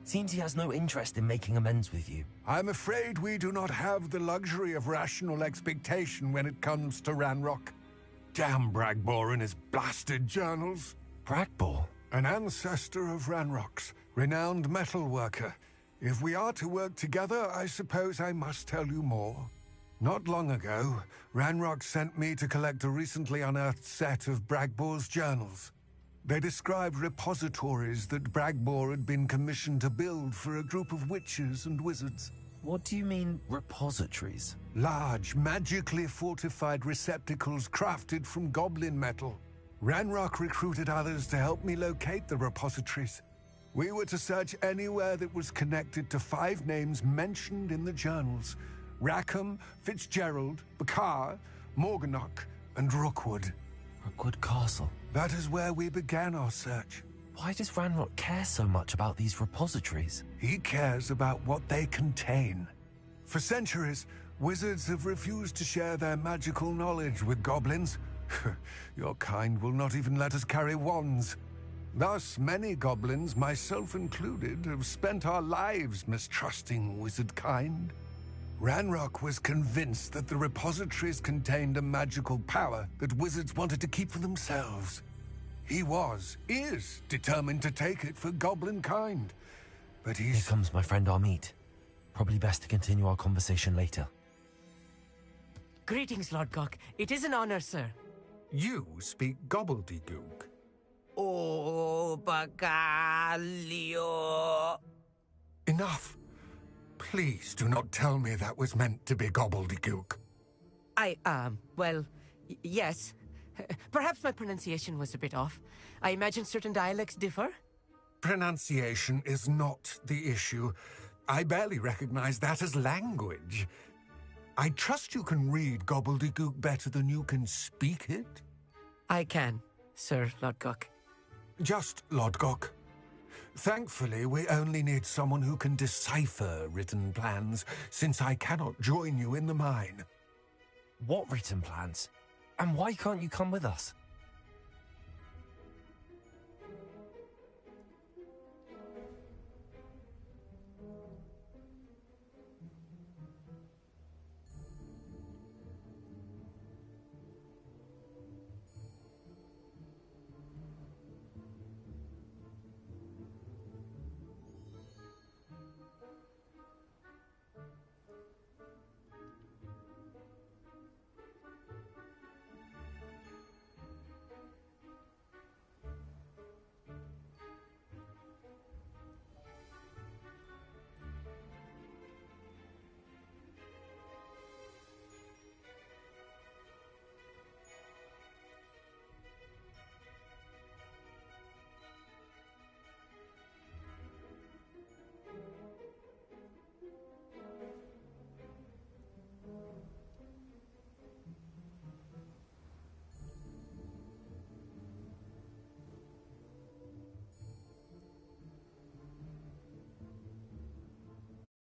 Seems he has no interest in making amends with you.
I'm afraid we do not have the luxury of rational expectation when it comes to Ranrock. Damn Bragbor and his blasted journals.
Bragbor?
An ancestor of Ranrock's, renowned metalworker. If we are to work together, I suppose I must tell you more. Not long ago, Ranrock sent me to collect a recently unearthed set of Bragbor's journals. They described repositories that Bragbor had been commissioned to build for a group of witches and wizards.
What do you mean, repositories?
Large, magically fortified receptacles crafted from goblin metal. Ranrock recruited others to help me locate the repositories. We were to search anywhere that was connected to 5 names mentioned in the journals: Rackham, Fitzgerald, Bakar, Morganach, and Rookwood.
Rookwood Castle.
That is where we began our search.
Why does Ranrock care so much about these repositories?
He cares about what they contain. For centuries, wizards have refused to share their magical knowledge with goblins. Your kind will not even let us carry wands. Thus, many goblins, myself included, have spent our lives mistrusting wizard kind. Ranrock was convinced that the repositories contained a magical power that wizards wanted to keep for themselves. He is determined to take it for goblin kind. But
Here comes my friend Amit. Probably best to continue our conversation later.
Greetings, Lord Gok. It is an honor, sir.
You speak gobbledygook.
Oh, Bagalio.
Enough. Please do not tell me that was meant to be gobbledygook.
Yes. Perhaps my pronunciation was a bit off. I imagine certain dialects differ.
Pronunciation is not the issue. I barely recognize that as language. I trust you can read gobbledygook better than you can speak it?
I can, Sir Lodgok.
Just Lodgok. Thankfully, we only need someone who can decipher written plans, since I cannot join you in the mine.
What written plans? And why can't you come with us?